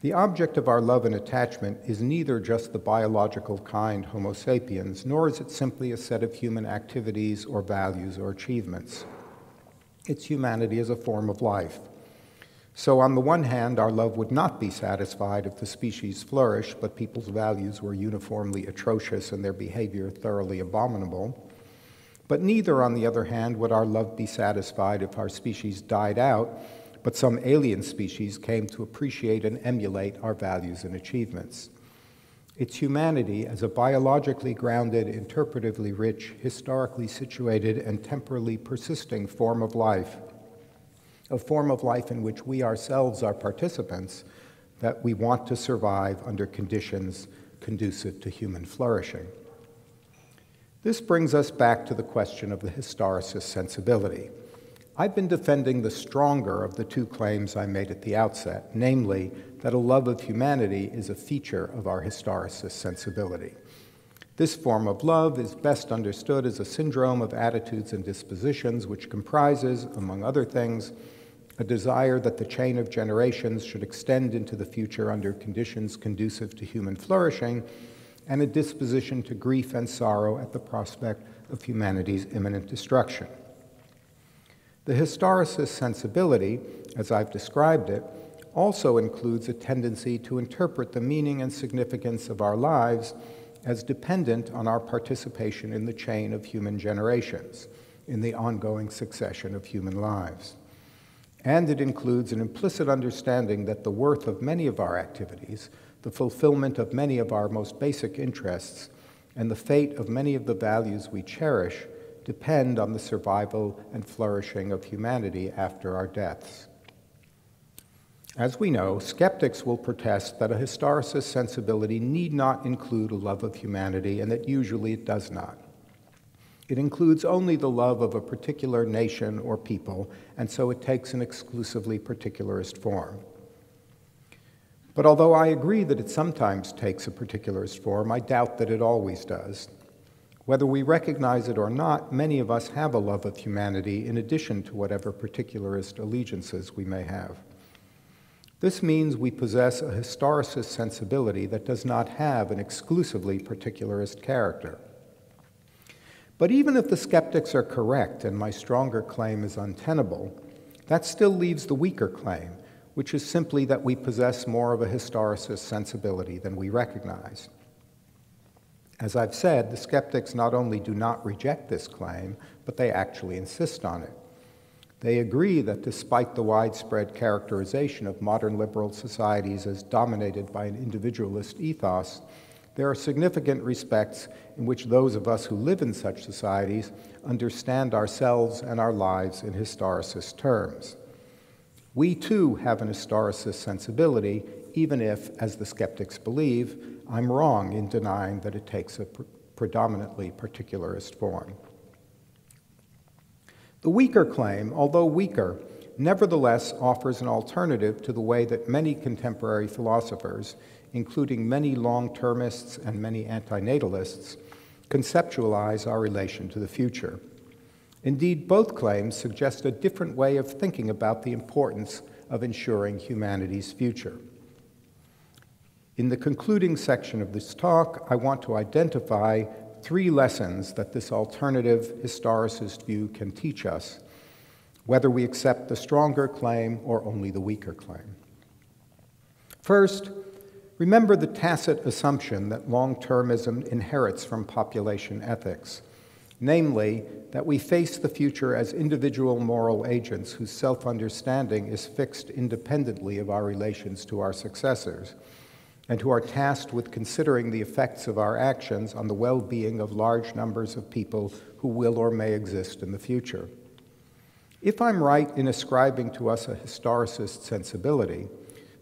The object of our love and attachment is neither just the biological kind Homo sapiens, nor is it simply a set of human activities or values or achievements. It's humanity as a form of life. So on the one hand, our love would not be satisfied if the species flourished, but people's values were uniformly atrocious and their behavior thoroughly abominable. But neither, on the other hand, would our love be satisfied if our species died out, but some alien species came to appreciate and emulate our values and achievements. It's humanity as a biologically grounded, interpretively rich, historically situated, and temporally persisting form of life, a form of life in which we ourselves are participants, that we want to survive under conditions conducive to human flourishing. This brings us back to the question of the historicist sensibility. I've been defending the stronger of the two claims I made at the outset, namely that a love of humanity is a feature of our historicist sensibility. This form of love is best understood as a syndrome of attitudes and dispositions which comprises, among other things, a desire that the chain of generations should extend into the future under conditions conducive to human flourishing, and a disposition to grief and sorrow at the prospect of humanity's imminent destruction. The historicist sensibility, as I've described it, also includes a tendency to interpret the meaning and significance of our lives as dependent on our participation in the chain of human generations, in the ongoing succession of human lives. And it includes an implicit understanding that the worth of many of our activities, the fulfillment of many of our most basic interests, and the fate of many of the values we cherish depend on the survival and flourishing of humanity after our deaths. As we know, skeptics will protest that a historicist sensibility need not include a love of humanity, and that usually it does not. It includes only the love of a particular nation or people, and so it takes an exclusively particularist form. But although I agree that it sometimes takes a particularist form, I doubt that it always does. Whether we recognize it or not, many of us have a love of humanity in addition to whatever particularist allegiances we may have. This means we possess a historicist sensibility that does not have an exclusively particularist character. But even if the skeptics are correct and my stronger claim is untenable, that still leaves the weaker claim, which is simply that we possess more of a historicist sensibility than we recognize. As I've said, the skeptics not only do not reject this claim, but they actually insist on it. They agree that despite the widespread characterization of modern liberal societies as dominated by an individualist ethos, there are significant respects in which those of us who live in such societies understand ourselves and our lives in historicist terms. We too have an historicist sensibility, even if, as the skeptics believe, I'm wrong in denying that it takes a predominantly particularist form. The weaker claim, although weaker, nevertheless offers an alternative to the way that many contemporary philosophers, including many long-termists and many antinatalists, conceptualize our relation to the future. Indeed, both claims suggest a different way of thinking about the importance of ensuring humanity's future. In the concluding section of this talk, I want to identify 3 lessons that this alternative historicist view can teach us, whether we accept the stronger claim or only the weaker claim. First, remember the tacit assumption that long-termism inherits from population ethics, namely, that we face the future as individual moral agents whose self-understanding is fixed independently of our relations to our successors, and who are tasked with considering the effects of our actions on the well-being of large numbers of people who will or may exist in the future. If I'm right in ascribing to us a historicist sensibility,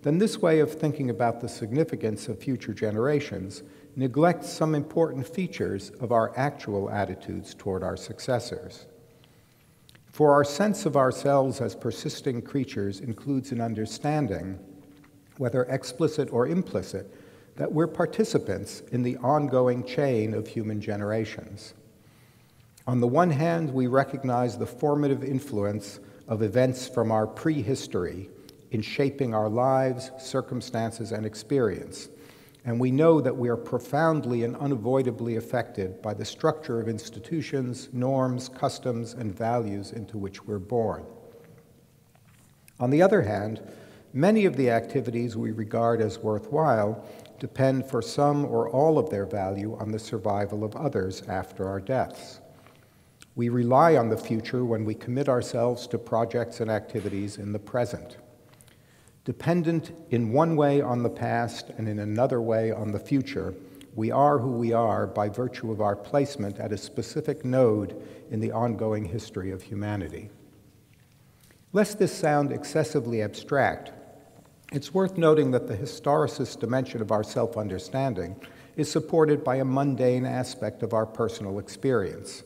then this way of thinking about the significance of future generations neglects some important features of our actual attitudes toward our successors. For our sense of ourselves as persisting creatures includes an understanding, whether explicit or implicit, that we're participants in the ongoing chain of human generations. On the one hand, we recognize the formative influence of events from our prehistory in shaping our lives, circumstances, and experience, and we know that we are profoundly and unavoidably affected by the structure of institutions, norms, customs, and values into which we're born. On the other hand, many of the activities we regard as worthwhile depend for some or all of their value on the survival of others after our deaths. We rely on the future when we commit ourselves to projects and activities in the present. Dependent in one way on the past and in another way on the future, we are who we are by virtue of our placement at a specific node in the ongoing history of humanity. Lest this sound excessively abstract, it's worth noting that the historicist dimension of our self-understanding is supported by a mundane aspect of our personal experience,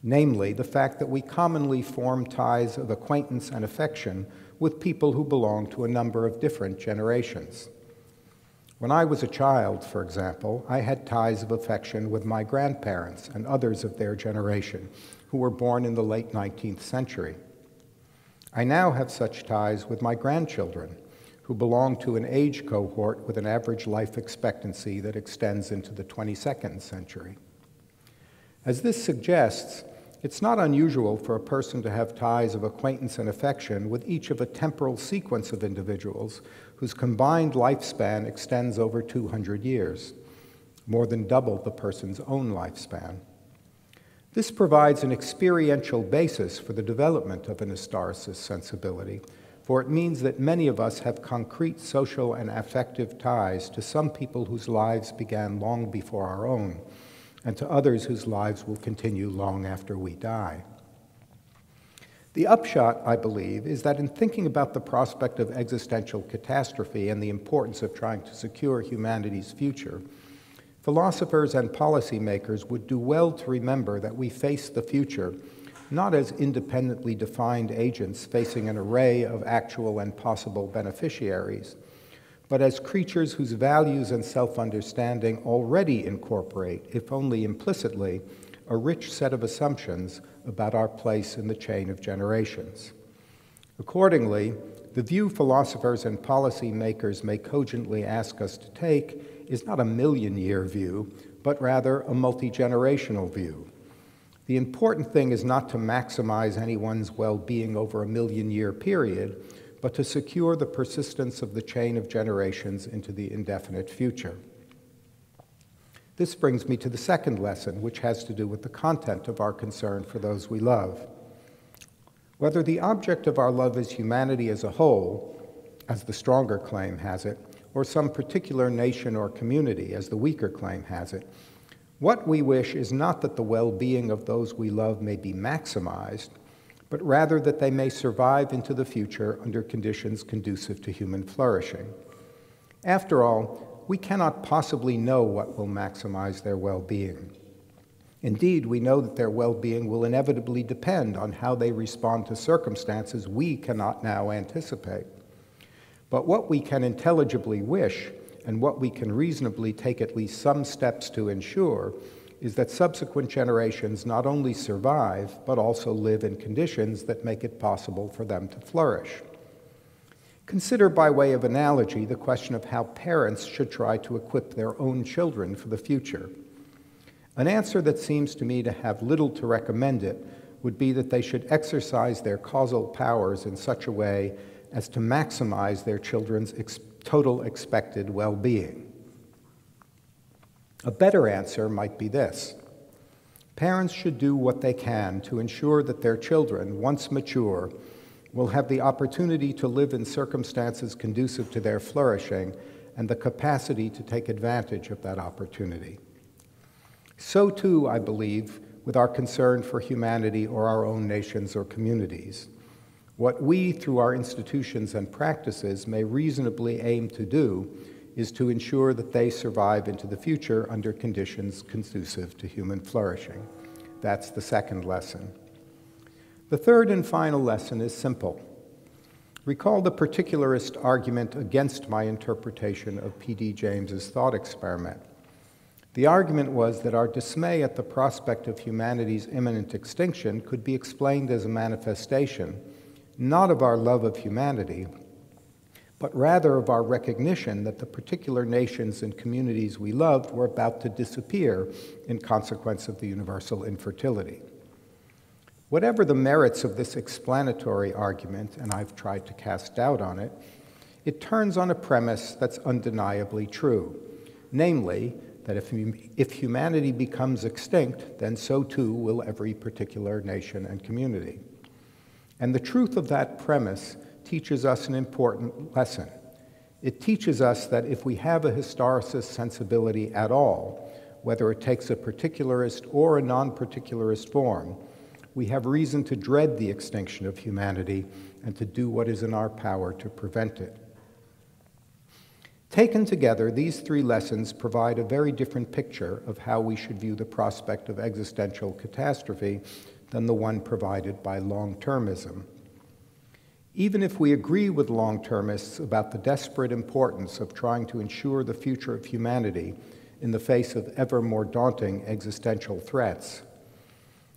namely the fact that we commonly form ties of acquaintance and affection with people who belong to a number of different generations. When I was a child, for example, I had ties of affection with my grandparents and others of their generation who were born in the late 19th century. I now have such ties with my grandchildren, who belong to an age cohort with an average life expectancy that extends into the 22nd century. As this suggests, it's not unusual for a person to have ties of acquaintance and affection with each of a temporal sequence of individuals whose combined lifespan extends over 200 years, more than double the person's own lifespan. This provides an experiential basis for the development of an historicist sensibility, for it means that many of us have concrete social and affective ties to some people whose lives began long before our own, and to others whose lives will continue long after we die. The upshot, I believe, is that in thinking about the prospect of existential catastrophe and the importance of trying to secure humanity's future, philosophers and policymakers would do well to remember that we face the future not as independently defined agents facing an array of actual and possible beneficiaries, but as creatures whose values and self-understanding already incorporate, if only implicitly, a rich set of assumptions about our place in the chain of generations. Accordingly, the view philosophers and policymakers may cogently ask us to take is not a million-year view, but rather a multi-generational view. The important thing is not to maximize anyone's well-being over a million-year period, but to secure the persistence of the chain of generations into the indefinite future. This brings me to the second lesson, which has to do with the content of our concern for those we love. Whether the object of our love is humanity as a whole, as the stronger claim has it, or some particular nation or community, as the weaker claim has it, what we wish is not that the well-being of those we love may be maximized, but rather that they may survive into the future under conditions conducive to human flourishing. After all, we cannot possibly know what will maximize their well-being. Indeed, we know that their well-being will inevitably depend on how they respond to circumstances we cannot now anticipate. But what we can intelligibly wish, and what we can reasonably take at least some steps to ensure, is that subsequent generations not only survive, but also live in conditions that make it possible for them to flourish. Consider, by way of analogy, the question of how parents should try to equip their own children for the future. An answer that seems to me to have little to recommend it would be that they should exercise their causal powers in such a way as to maximize their children's total expected well-being. A better answer might be this: parents should do what they can to ensure that their children, once mature, will have the opportunity to live in circumstances conducive to their flourishing and the capacity to take advantage of that opportunity. So too, I believe, with our concern for humanity or our own nations or communities. What we, through our institutions and practices, may reasonably aim to do is to ensure that they survive into the future under conditions conducive to human flourishing. That's the second lesson. The third and final lesson is simple. Recall the particularist argument against my interpretation of P.D. James's thought experiment. The argument was that our dismay at the prospect of humanity's imminent extinction could be explained as a manifestation, not of our love of humanity, but rather of our recognition that the particular nations and communities we loved were about to disappear in consequence of the universal infertility. Whatever the merits of this explanatory argument, and I've tried to cast doubt on it, it turns on a premise that's undeniably true, namely, that if humanity becomes extinct, then so too will every particular nation and community. And the truth of that premise teaches us an important lesson. It teaches us that if we have a historicist sensibility at all, whether it takes a particularist or a non-particularist form, we have reason to dread the extinction of humanity and to do what is in our power to prevent it. Taken together, these three lessons provide a very different picture of how we should view the prospect of existential catastrophe than the one provided by long-termism. Even if we agree with long-termists about the desperate importance of trying to ensure the future of humanity in the face of ever more daunting existential threats,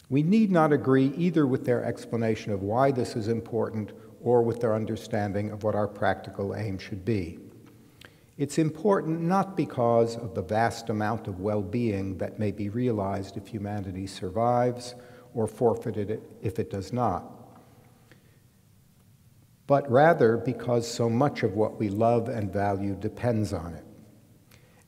we need not agree either with their explanation of why this is important or with their understanding of what our practical aim should be. It's important not because of the vast amount of well-being that may be realized if humanity survives or forfeited if it does not, but rather because so much of what we love and value depends on it.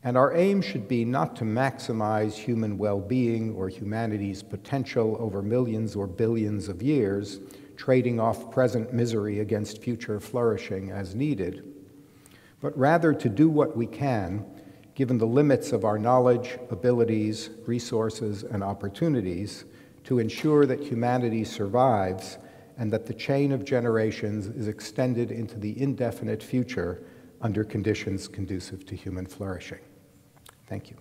And our aim should be not to maximize human well-being or humanity's potential over millions or billions of years, trading off present misery against future flourishing as needed, but rather to do what we can, given the limits of our knowledge, abilities, resources, and opportunities, to ensure that humanity survives and that the chain of generations is extended into the indefinite future under conditions conducive to human flourishing. Thank you.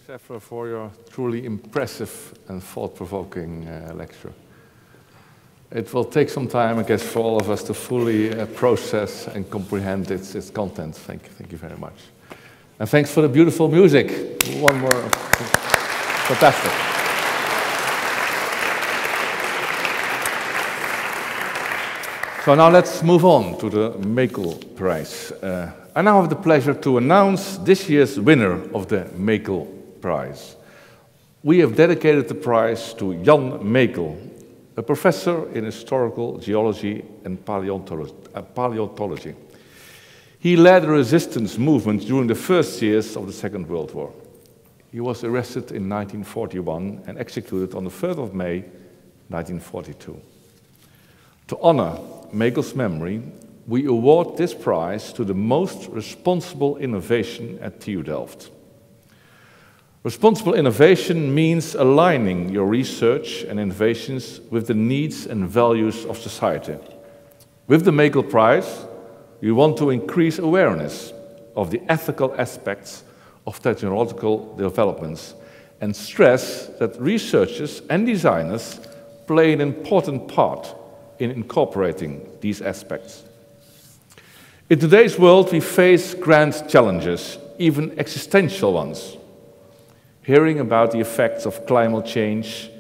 Scheffler, for your truly impressive and thought-provoking lecture. It will take some time, I guess, for all of us to fully process and comprehend its content. Thank you very much. And thanks for the beautiful music. One more. Fantastic. So now let's move on to the Makel Prize. I now have the pleasure to announce this year's winner of the Makel Prize. We have dedicated the prize to Jan Makel, a professor in historical geology and paleontology. He led the resistance movement during the first years of the Second World War. He was arrested in 1941 and executed on the 3rd of May, 1942. To honor Makel's memory, we award this prize to the most responsible innovation at TU Delft. Responsible innovation means aligning your research and innovations with the needs and values of society. With the Makel Prize, we want to increase awareness of the ethical aspects of technological developments and stress that researchers and designers play an important part in incorporating these aspects. In today's world, we face grand challenges, even existential ones. Hearing about the effects of climate change,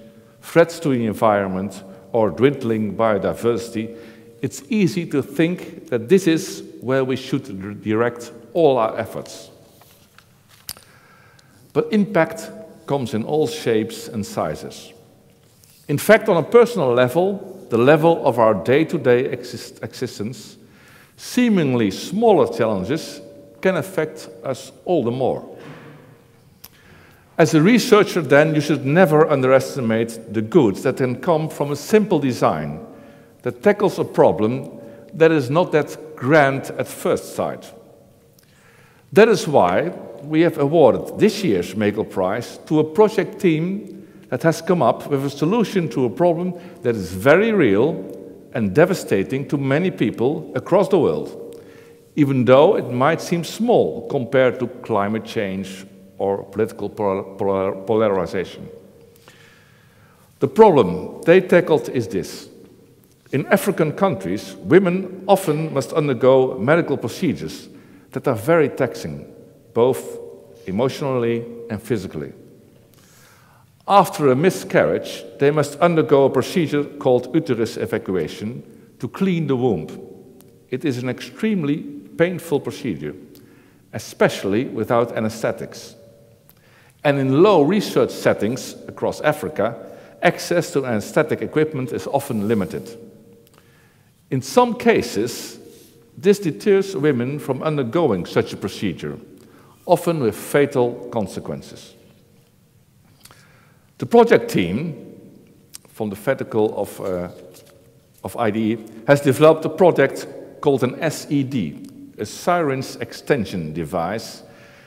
threats to the environment, or dwindling biodiversity, it's easy to think that this is where we should direct all our efforts. But impact comes in all shapes and sizes. In fact, on a personal level, the level of our day-to-day existence, seemingly smaller challenges can affect us all the more. As a researcher, then, you should never underestimate the good that can come from a simple design that tackles a problem that is not that grand at first sight. That is why we have awarded this year's Makel Prize to a project team that has come up with a solution to a problem that is very real and devastating to many people across the world, even though it might seem small compared to climate change or political polarization. The problem they tackled is this. In African countries, women often must undergo medical procedures that are very taxing, both emotionally and physically. After a miscarriage, they must undergo a procedure called uterus evacuation to clean the womb. It is an extremely painful procedure, especially without anesthetics. And in low research settings across Africa, access to anesthetic equipment is often limited. In some cases, this deters women from undergoing such a procedure, often with fatal consequences. The project team from the faculty of IDE has developed a project called an SED, a syringe extension device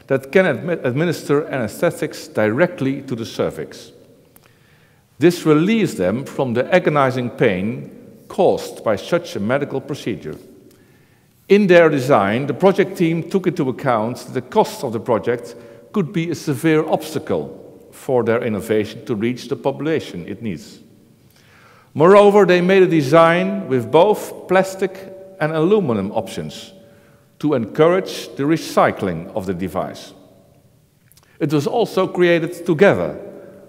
that can administer anesthetics directly to the cervix. This relieves them from the agonizing pain caused by such a medical procedure. In their design, the project team took into account that the cost of the project could be a severe obstacle for their innovation to reach the population it needs. Moreover, they made a design with both plastic and aluminum options to encourage the recycling of the device. It was also created together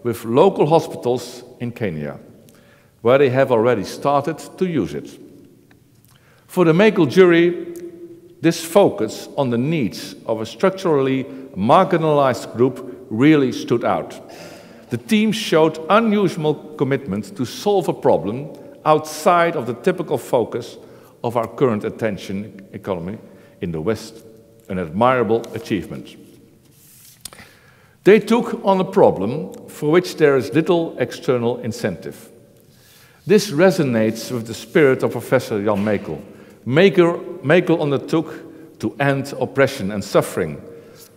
with local hospitals in Kenya, where they have already started to use it. For the Makel jury, this focus on the needs of a structurally marginalized group really stood out. The team showed unusual commitment to solve a problem outside of the typical focus of our current attention economy in the West, an admirable achievement. They took on a problem for which there is little external incentive. This resonates with the spirit of Professor Jan Makel. Makel undertook to end oppression and suffering,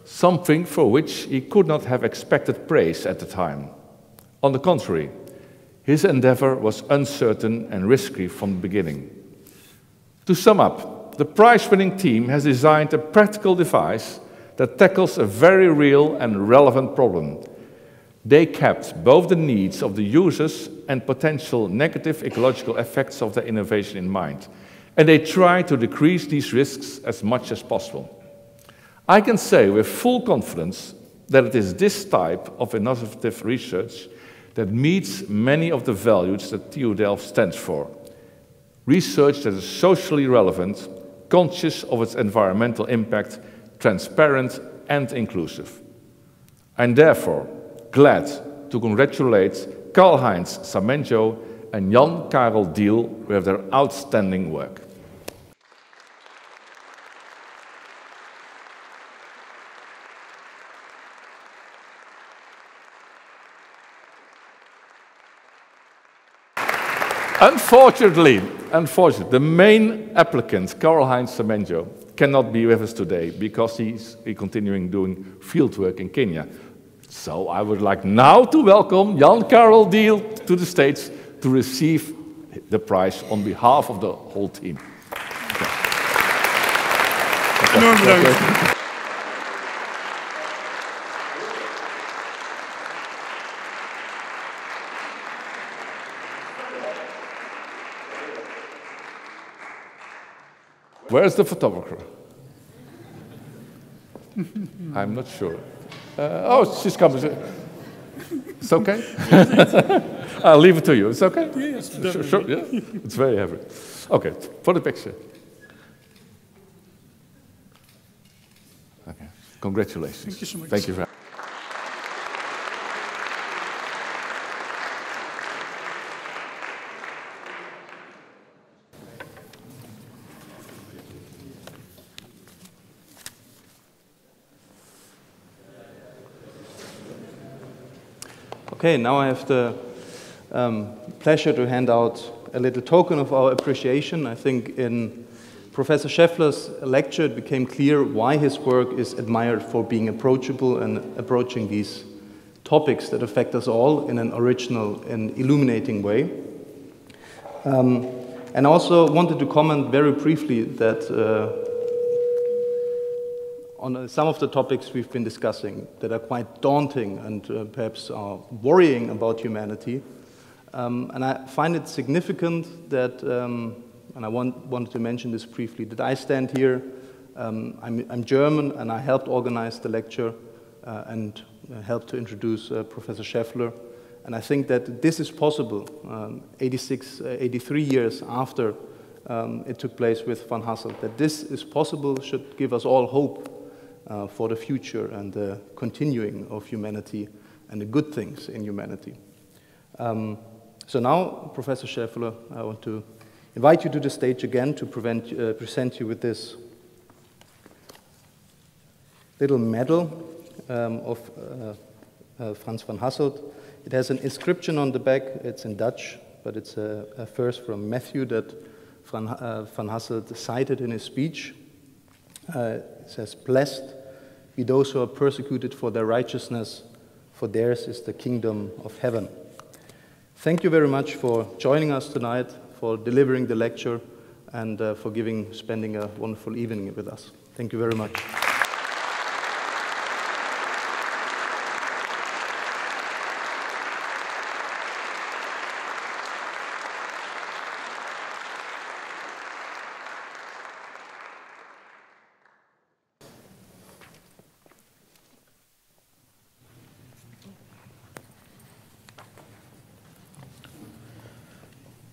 something for which he could not have expected praise at the time. On the contrary, his endeavor was uncertain and risky from the beginning. To sum up, the prize-winning team has designed a practical device that tackles a very real and relevant problem. They kept both the needs of the users and potential negative ecological effects of their innovation in mind, and they tried to decrease these risks as much as possible. I can say with full confidence that it is this type of innovative research that meets many of the values that TU Delft stands for. Research that is socially relevant, conscious of its environmental impact, transparent and inclusive. I'm therefore glad to congratulate Karl-Heinz Samenjo and Jan Karel Diel with their outstanding work. Unfortunately, the main applicant, Karl-Heinz Samenjo, cannot be with us today because he's continuing doing fieldwork in Kenya. So I would like now to welcome Jan Karel Diel to the stage to receive the prize on behalf of the whole team. Enorm bedankt. Where's the photographer? I'm not sure. Oh, she's coming. It's okay? I'll leave it to you. It's okay? Yes, sure, yeah? It's very heavy. Okay, for the picture. Okay, congratulations. Thank you so much. Thank you very much. Okay, now I have the pleasure to hand out a little token of our appreciation. I think in Professor Scheffler's lecture it became clear why his work is admired for being approachable and approaching these topics that affect us all in an original and illuminating way. And also wanted to comment very briefly that on some of the topics we've been discussing that are quite daunting and perhaps are worrying about humanity. And I find it significant that, and I wanted to mention this briefly, that I stand here, I'm German, and I helped organize the lecture and helped to introduce Professor Scheffler. And I think that this is possible 83 years after it took place with Van Hasselt. That this is possible should give us all hope for the future and the continuing of humanity and the good things in humanity. So now, Professor Scheffler, I want to invite you to the stage again to present you with this little medal of Franz van Hasselt. It has an inscription on the back. It's in Dutch, but it's a verse from Matthew that Van Hasselt cited in his speech. It says, "Blessed be those who are persecuted for their righteousness, for theirs is the kingdom of heaven." Thank you very much for joining us tonight, for delivering the lecture, and for spending a wonderful evening with us. Thank you very much.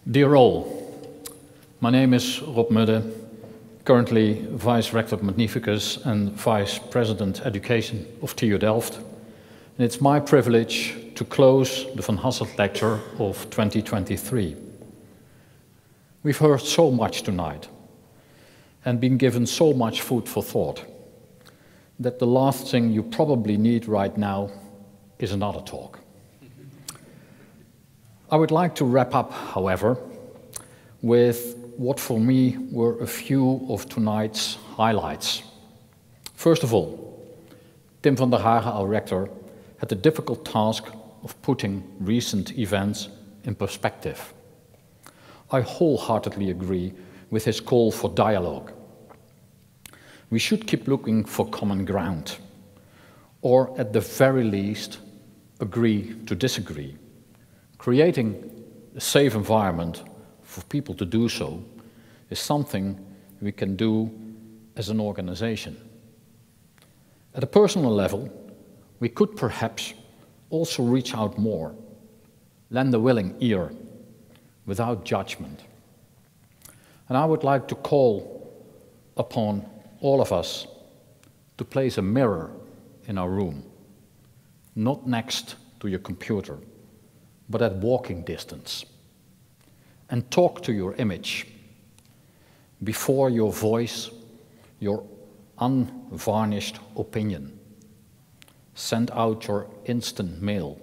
Dear all, my name is Rob Mudde, currently Vice Rector Magnificus and Vice President Education of TU Delft. And it's my privilege to close the Van Hasselt Lecture of 2023. We've heard so much tonight and been given so much food for thought that the last thing you probably need right now is another talk. I would like to wrap up, however, with what for me were a few of tonight's highlights. First of all, Tim van der Hagen, our rector, had the difficult task of putting recent events in perspective. I wholeheartedly agree with his call for dialogue. We should keep looking for common ground, or at the very least, agree to disagree. Creating a safe environment for people to do so is something we can do as an organization. At a personal level, we could perhaps also reach out more, lend a willing ear, without judgment. And I would like to call upon all of us to place a mirror in our room, not next to your computer, but at walking distance, and talk to your image before your voice, your unvarnished opinion. Send out your instant mail,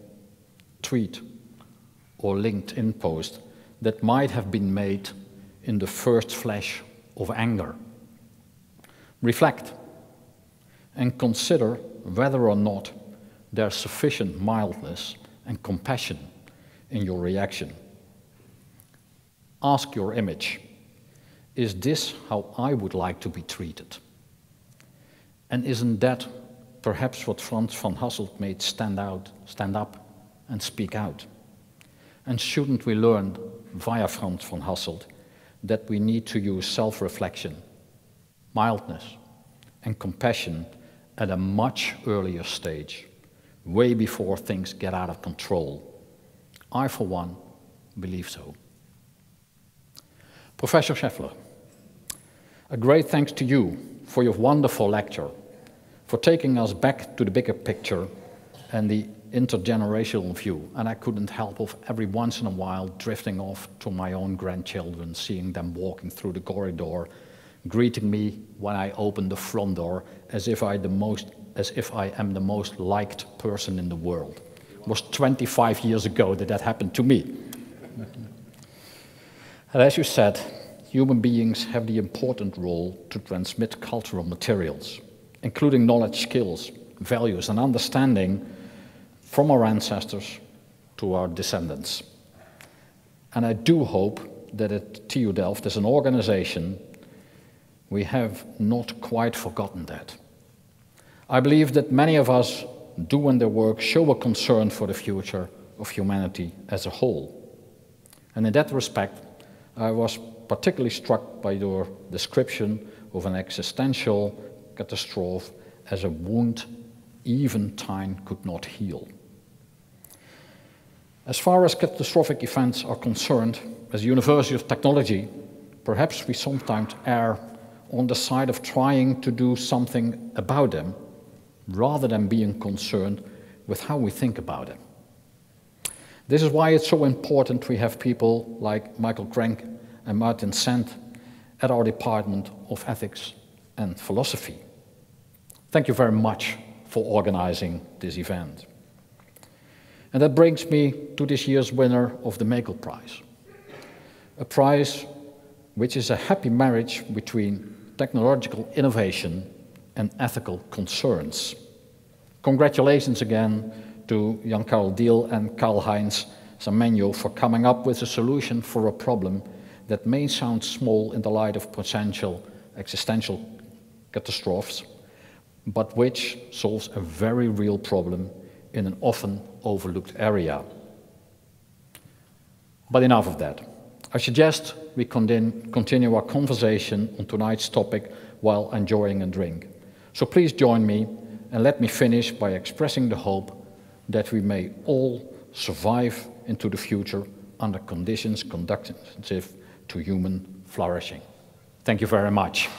tweet, or LinkedIn post that might have been made in the first flash of anger. Reflect and consider whether or not there's sufficient mildness and compassion in your reaction. Ask your image, is this how I would like to be treated? And isn't that perhaps what Franz van Hasselt made stand up and speak out? And shouldn't we learn via Franz van Hasselt that we need to use self-reflection, mildness, and compassion at a much earlier stage, way before things get out of control? I, for one, believe so. Professor Scheffler, a great thanks to you for your wonderful lecture, for taking us back to the bigger picture and the intergenerational view. And I couldn't help of every once in a while drifting off to my own grandchildren, seeing them walking through the corridor, greeting me when I open the front door as if I am the most liked person in the world. was 25 years ago that happened to me. And as you said, human beings have the important role to transmit cultural materials, including knowledge, skills, values, and understanding from our ancestors to our descendants. And I do hope that at TU Delft, as an organization, we have not quite forgotten that. I believe that many of us do in their work show a concern for the future of humanity as a whole. And in that respect, I was particularly struck by your description of an existential catastrophe as a wound even time could not heal. As far as catastrophic events are concerned, as a University of Technology, perhaps we sometimes err on the side of trying to do something about them, rather than being concerned with how we think about them. This is why it's so important we have people like Michael Crank and Martin Sant at our Department of Ethics and Philosophy. Thank you very much for organizing this event. And that brings me to this year's winner of the Makel Prize, a prize which is a happy marriage between technological innovation and ethical concerns. Congratulations again to Jan-Karel Diel and Karl-Heinz Zamenhof for coming up with a solution for a problem that may sound small in the light of potential existential catastrophes, but which solves a very real problem in an often overlooked area. But enough of that. I suggest we continue our conversation on tonight's topic while enjoying a drink. So please join me and let me finish by expressing the hope that we may all survive into the future under conditions conducive to human flourishing. Thank you very much.